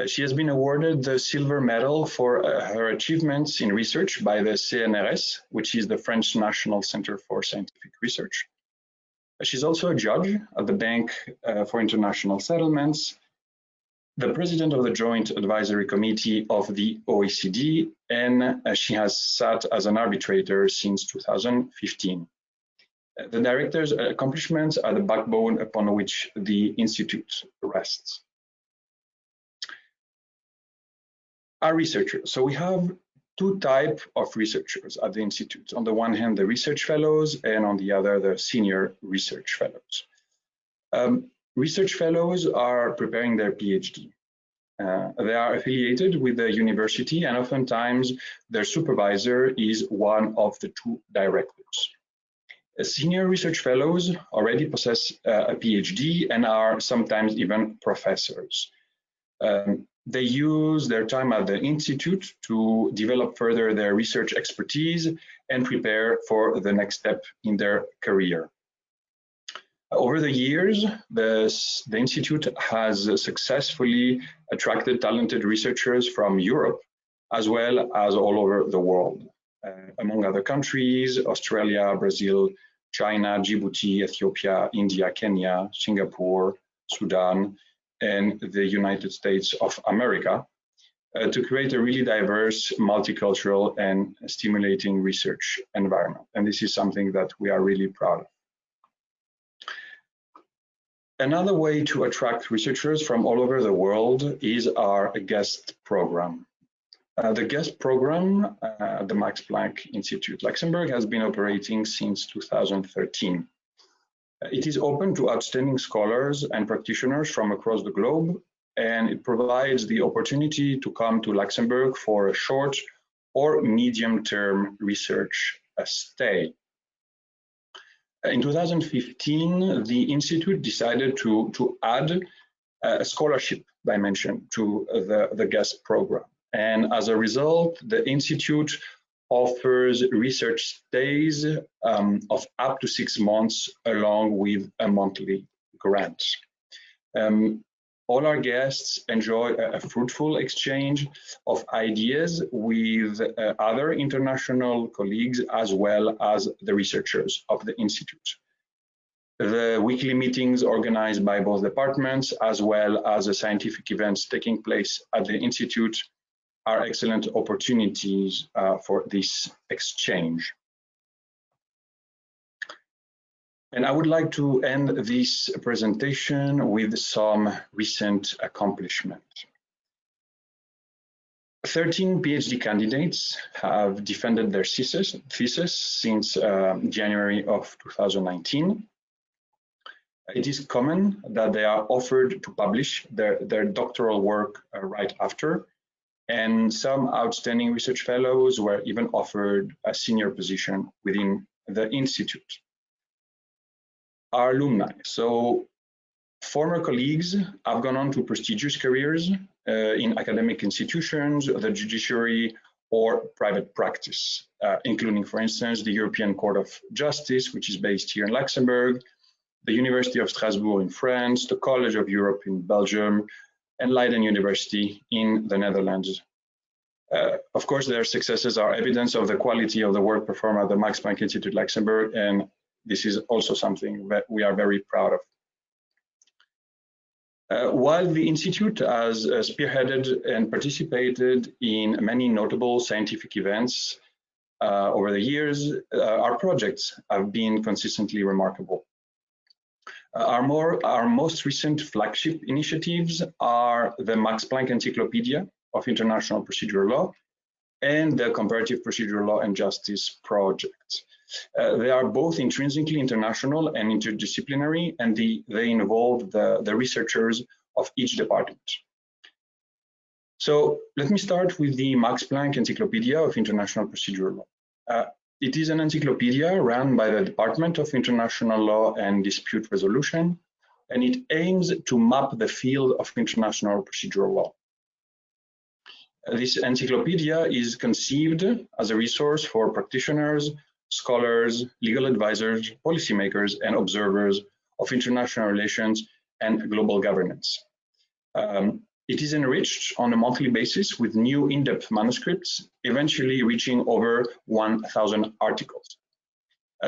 She has been awarded the Silver Medal for her achievements in research by the CNRS, which is the French National Center for Scientific Research. She's also a judge at the Bank for International Settlements, the president of the Joint Advisory Committee of the OECD, and she has sat as an arbitrator since 2015. The director's accomplishments are the backbone upon which the Institute rests. Our researchers. So we have two types of researchers at the Institute. On the one hand, the research fellows, and on the other, the senior research fellows. Research fellows are preparing their PhD. They are affiliated with the university, and oftentimes their supervisor is one of the two directors. Senior research fellows already possess a PhD and are sometimes even professors. They use their time at the Institute to develop further their research expertise and prepare for the next step in their career. Over the years, the Institute has successfully attracted talented researchers from Europe, as well as all over the world. Among other countries, Australia, Brazil, China, Djibouti, Ethiopia, India, Kenya, Singapore, Sudan, and the United States of America, to create a really diverse, multicultural, and stimulating research environment. And this is something that we are really proud of. Another way to attract researchers from all over the world is our guest program. The guest program at the Max Planck Institute Luxembourg has been operating since 2013. It is open to outstanding scholars and practitioners from across the globe, and it provides the opportunity to come to Luxembourg for a short or medium-term research stay. In 2015, the Institute decided to add a scholarship dimension to the guest program. And as a result, the Institute offers research stays of up to 6 months along with a monthly grant. All our guests enjoy a fruitful exchange of ideas with other international colleagues as well as the researchers of the Institute. The weekly meetings organized by both departments as well as the scientific events taking place at the Institute are excellent opportunities for this exchange. And I would like to end this presentation with some recent accomplishments. 13 PhD candidates have defended their thesis since January of 2019. It is common that they are offered to publish their doctoral work right after, and some outstanding research fellows were even offered a senior position within the Institute. Our alumni, so former colleagues have gone on to prestigious careers in academic institutions, the judiciary, or private practice, including, for instance, the European Court of Justice, which is based here in Luxembourg, the University of Strasbourg in France, the College of Europe in Belgium, and Leiden University in the Netherlands. Of course, their successes are evidence of the quality of the work performed at the Max Planck Institute Luxembourg, and this is also something that we are very proud of. While the Institute has spearheaded and participated in many notable scientific events over the years, our projects have been consistently remarkable. Our most recent flagship initiatives are the Max Planck Encyclopedia of International Procedural Law and the Comparative Procedural Law and Justice project. They are both intrinsically international and interdisciplinary, and they involve the researchers of each department. So let me start with the Max Planck Encyclopedia of International Procedural Law. It is an encyclopedia run by the Department of International Law and Dispute Resolution, and it aims to map the field of international procedural law. This encyclopedia is conceived as a resource for practitioners, scholars, legal advisors, policymakers, and observers of international relations and global governance. It is enriched on a monthly basis with new in-depth manuscripts, eventually reaching over 1,000 articles.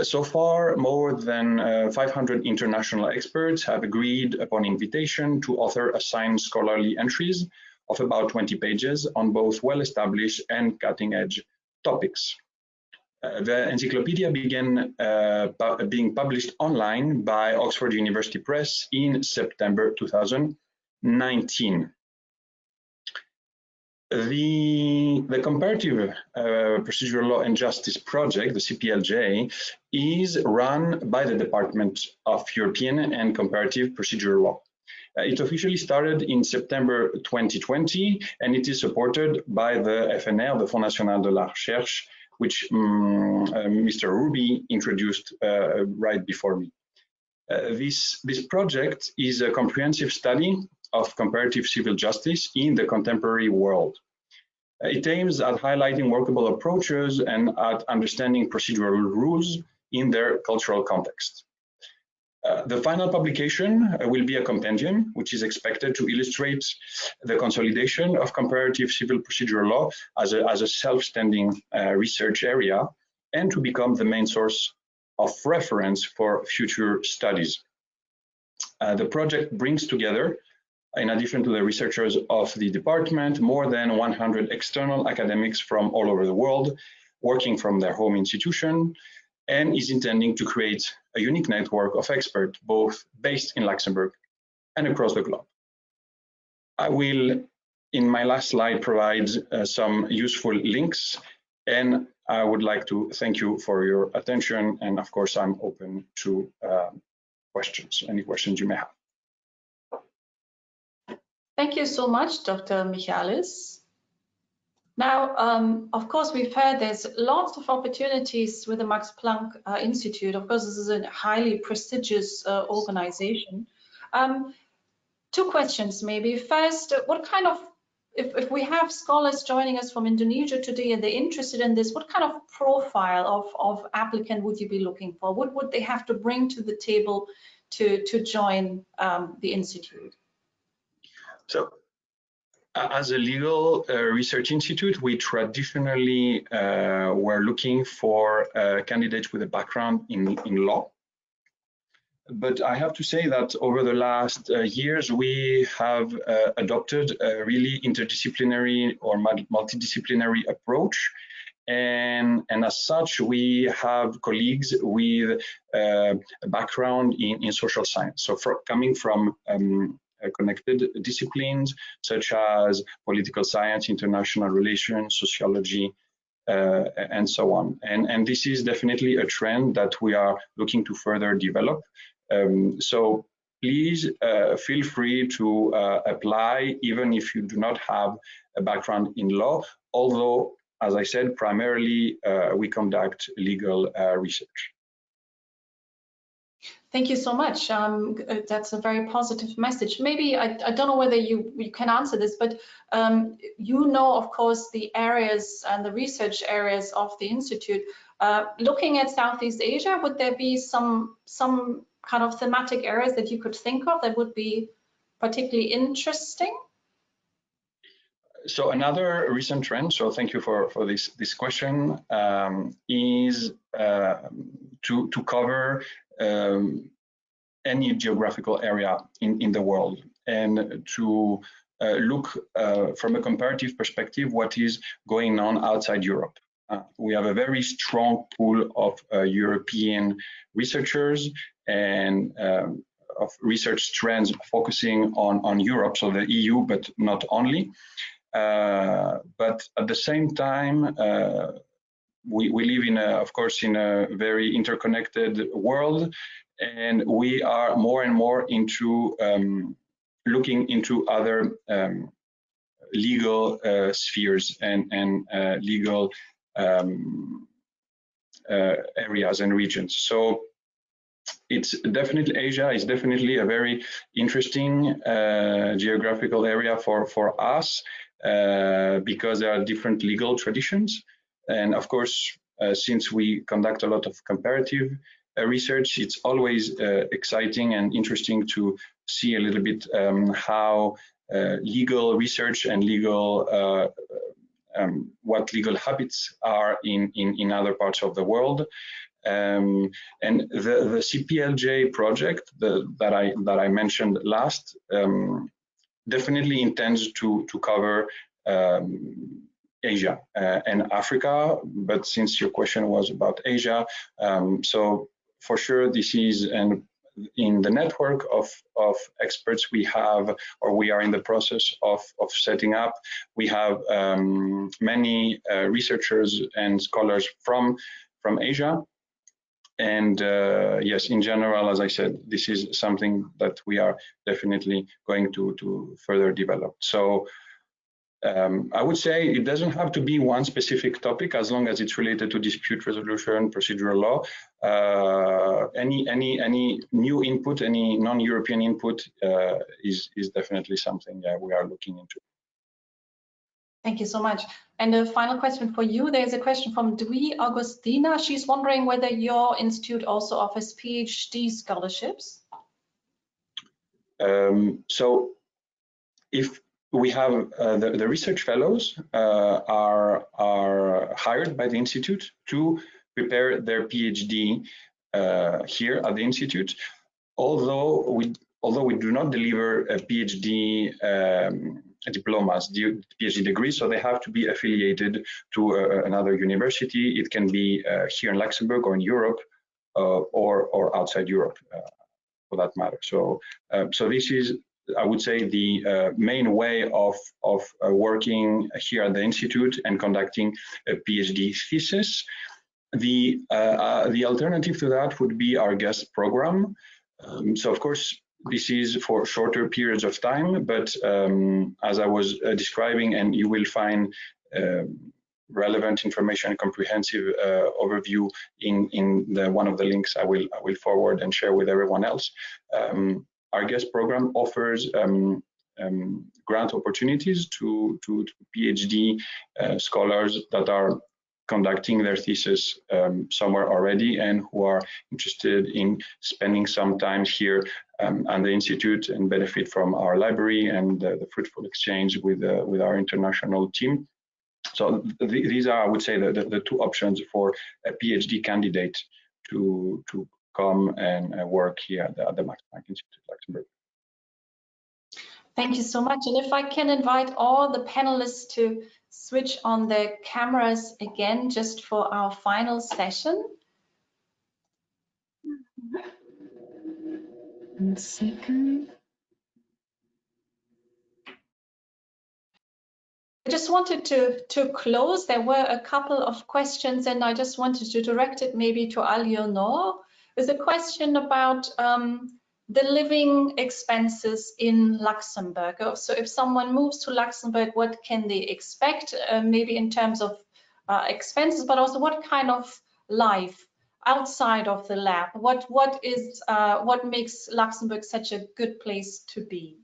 So far, more than 500 international experts have agreed upon invitation to author assigned scholarly entries of about 20 pages on both well-established and cutting-edge topics. The encyclopedia began being published online by Oxford University Press in September 2019. The Comparative Procedural Law and Justice project, the CPLJ, is run by the Department of European and Comparative Procedural Law. It officially started in September 2020, and it is supported by the FNR, the Fonds National de la Recherche, which Mr. Ruby introduced right before me. This project is a comprehensive study of comparative civil justice in the contemporary world. It aims at highlighting workable approaches and at understanding procedural rules in their cultural context. The final publication will be a compendium, which is expected to illustrate the consolidation of comparative civil procedural law as a self-standing research area, and to become the main source of reference for future studies. The project brings together, in addition to the researchers of the department, more than 100 external academics from all over the world, working from their home institution, and is intending to create a unique network of experts, both based in Luxembourg and across the globe. I will, in my last slide, provide some useful links, and I would like to thank you for your attention, and of course I'm open to questions, any questions you may have. Thank you so much, Dr. Michalis. Now, of course, we've heard there's lots of opportunities with the Max Planck Institute. Of course, this is a highly prestigious organization. Two questions, maybe. First, what kind of, if we have scholars joining us from Indonesia today and they're interested in this, what kind of profile of applicant would you be looking for? What would they have to bring to the table to join the Institute? So, as a legal research institute, we traditionally were looking for candidates with a background in law. But I have to say that over the last years, we have adopted a really interdisciplinary or multidisciplinary approach. And as such, we have colleagues with a background in social science. So coming from connected disciplines such as political science, international relations, sociology, and so on. And this is definitely a trend that we are looking to further develop. So please feel free to apply, even if you do not have a background in law, although, as I said, primarily we conduct legal research. Thank you so much. That's a very positive message. Maybe, I don't know whether you can answer this, but you know, of course, the areas and the research areas of the Institute. Looking at Southeast Asia, would there be some kind of thematic areas that you could think of that would be particularly interesting? So another recent trend, so thank you for this question, is to cover any geographical area in the world, and to look from a comparative perspective what is going on outside Europe. We have a very strong pool of European researchers and of research trends focusing on Europe, so the EU, but not only. but at the same time, we live in of course, in a very interconnected world, and we are more and more into looking into other legal spheres and legal areas and regions. So it's definitely, Asia is definitely a very interesting geographical area for us, because there are different legal traditions. And of course, since we conduct a lot of comparative research, it's always exciting and interesting to see a little bit how legal research and legal what legal habits are in other parts of the world. And the CPLJ project that I mentioned last definitely intends to cover Asia and Africa, but since your question was about Asia, so for sure this is in the network of experts we have, or we are in the process of setting up. We have many researchers and scholars from Asia. And yes, in general, as I said, this is something that we are definitely going to further develop. So I would say it doesn't have to be one specific topic, as long as it's related to dispute resolution, procedural law. Any new input, any non-European input is definitely something we are looking into. Thank you so much. And a final question for you. There's a question from Dwi Augustina. She's wondering whether your institute also offers PhD scholarships. So if we have the research fellows are hired by the institute to prepare their PhD here at the institute. Although we do not deliver a PhD diplomas, PhD degrees, so they have to be affiliated to another university. It can be here in Luxembourg or in Europe, or outside Europe, for that matter. So this is, I would say, the main way of working here at the institute and conducting a PhD thesis. The alternative to that would be our guest program. So of course, this is for shorter periods of time, but as I was describing, and you will find relevant information, comprehensive overview in one of the links I will forward and share with everyone else. Our guest program offers grant opportunities to PhD scholars that are conducting their thesis somewhere already and who are interested in spending some time here at the institute and benefit from our library and the fruitful exchange with our international team. So these are, I would say, the two options for a PhD candidate to come and work here at the Max Planck Institute Luxembourg. Thank you so much. And if I can invite all the panelists to switch on their cameras again, just for our final session. 1 second. I just wanted to close. There were a couple of questions, and I just wanted to direct it maybe to Aliénor. There's a question about the living expenses in Luxembourg. So if someone moves to Luxembourg, what can they expect, maybe in terms of expenses, but also what kind of life outside of the lab? What makes Luxembourg such a good place to be?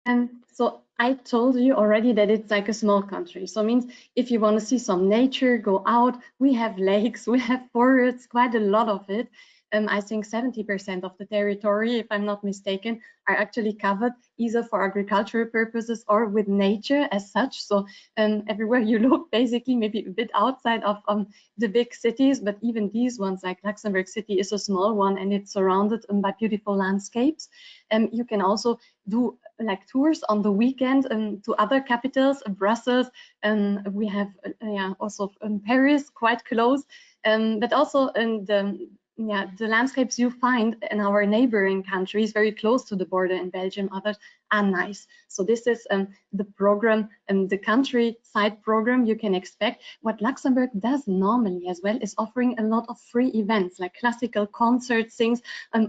And so I told you already that it's like a small country. So it means if you want to see some nature, go out. We have lakes, we have forests, quite a lot of it. I think 70% of the territory, if I'm not mistaken, are actually covered either for agricultural purposes or with nature as such. So everywhere you look, basically, maybe a bit outside of the big cities, but even these ones, like Luxembourg City is a small one and it's surrounded by beautiful landscapes. You can also do like tours on the weekend to other capitals, Brussels, we have also Paris, quite close, but also in the landscapes you find in our neighboring countries, very close to the border in Belgium, others are nice. So this is the program, the countryside program you can expect. What Luxembourg does normally as well is offering a lot of free events, like classical concerts, things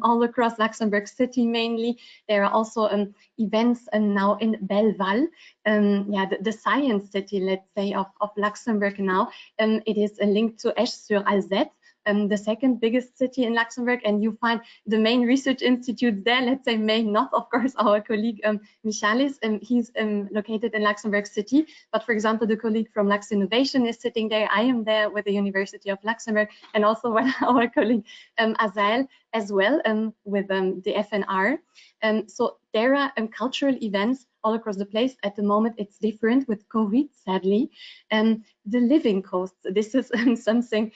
all across Luxembourg City mainly. There are also events now in Belval, the science city, let's say, of Luxembourg now. It is linked to Esch-sur-Alzette, the second biggest city in Luxembourg, and you find the main research institutes there, let's say main, not of course our colleague Michalis, he's located in Luxembourg City, but for example the colleague from Lux Innovation is sitting there. I am there with the University of Luxembourg, and also with our colleague Azael as well, with the FNR. So there are cultural events all across the place. At the moment it's different with COVID, sadly. The living costs, this is something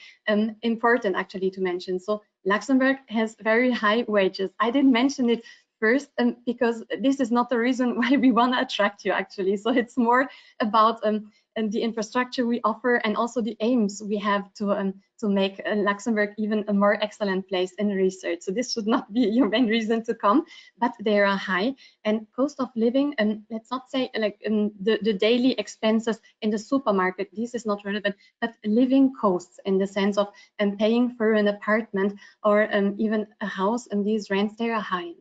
important actually to mention. So Luxembourg has very high wages. I didn't mention it first because this is not the reason why we want to attract you actually. So it's more about the infrastructure we offer and also the aims we have to make Luxembourg even a more excellent place in research. So this should not be your main reason to come, but they are high. And cost of living, and let's not say like the daily expenses in the supermarket, this is not relevant, but living costs in the sense of paying for an apartment or even a house, and these rents, they are high.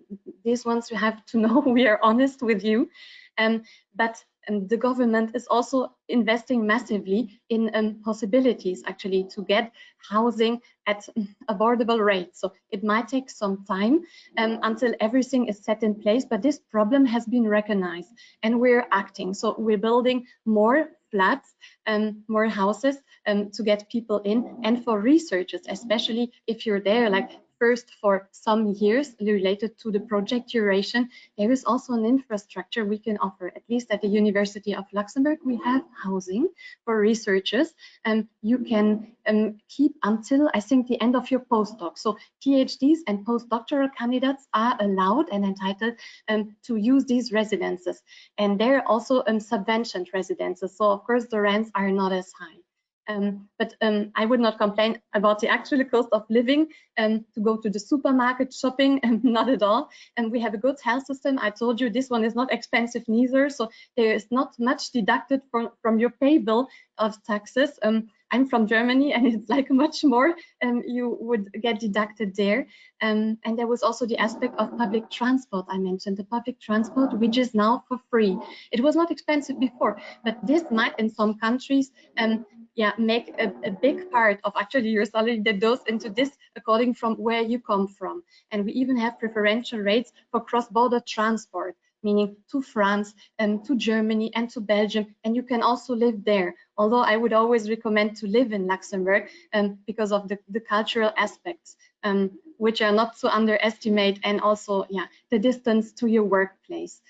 These ones you have to know, we are honest with you. But the government is also investing massively in possibilities actually to get housing at affordable rates. So it might take some time until everything is set in place, but this problem has been recognized and we're acting. So we're building more flats and more houses to get people in, and for researchers, especially if you're there like first for some years related to the project duration, there is also an infrastructure we can offer. At least at the University of Luxembourg, we have housing for researchers, and you can keep until, I think, the end of your postdoc. So PhDs and postdoctoral candidates are allowed and entitled to use these residences. And they're also subventioned residences. So of course, the rents are not as high. But I would not complain about the actual cost of living to go to the supermarket shopping, not at all. And we have a good health system. I told you this one is not expensive neither, so there is not much deducted from your pay bill of taxes. I'm from Germany, and it's like much more you would get deducted there. And there was also the aspect of public transport. I mentioned the public transport, which is now for free. It was not expensive before, but this might in some countries make a big part of actually your salary that goes into this according from where you come from. And we even have preferential rates for cross-border transport, meaning to France and to Germany and to Belgium, and you can also live there. Although I would always recommend to live in Luxembourg because of the cultural aspects, which are not to underestimate, and also the distance to your workplace.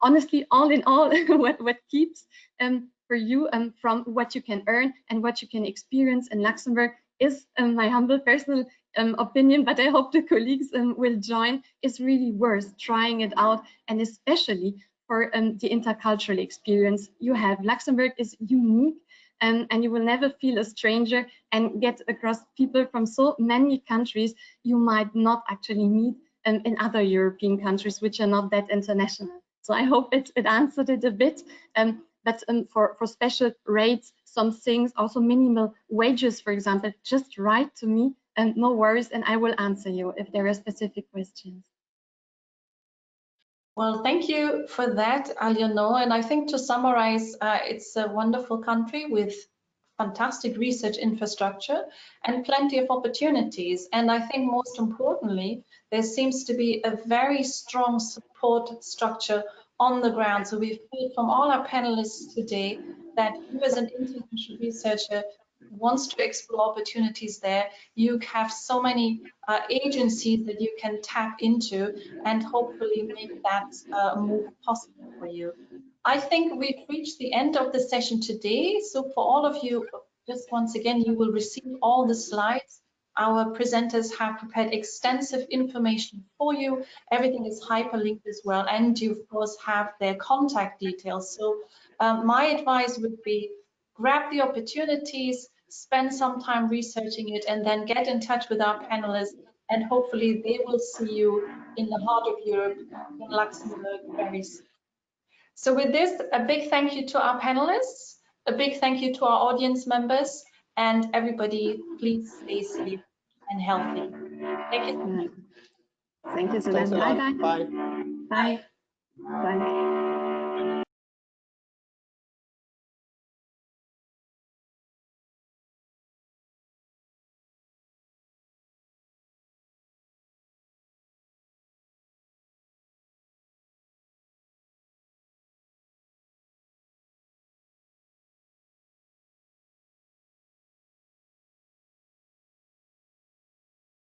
Honestly, all in all, what keeps for you from what you can earn and what you can experience in Luxembourg is my humble personal opinion, but I hope the colleagues will join, is really worth trying it out, and especially for the intercultural experience you have. Luxembourg is unique, and you will never feel a stranger and get across people from so many countries you might not actually meet in other European countries which are not that international. So I hope it answered it a bit. But for special rates, some things, also minimal wages, for example, just write to me and no worries, and I will answer you if there are specific questions. Well, thank you for that, Aliénor. And I think to summarize, it's a wonderful country with fantastic research infrastructure and plenty of opportunities. And I think most importantly, there seems to be a very strong support structure on the ground. So we've heard from all our panelists today that you as an international researcher wants to explore opportunities there. You have so many agencies that you can tap into and hopefully make that move possible for you. I think we've reached the end of the session today. So for all of you, just once again, you will receive all the slides. Our presenters have prepared extensive information for you. Everything is hyperlinked as well. And you, of course, have their contact details. So my advice would be grab the opportunities, spend some time researching it, and then get in touch with our panelists and hopefully they will see you in the heart of Europe, in Luxembourg, very soon. So with this, a big thank you to our panelists, a big thank you to our audience members, and everybody, please stay safe and healthy. Thank you so much. Thank you, Thanks Susan. a lot. Bye-bye. Bye. Bye. Bye.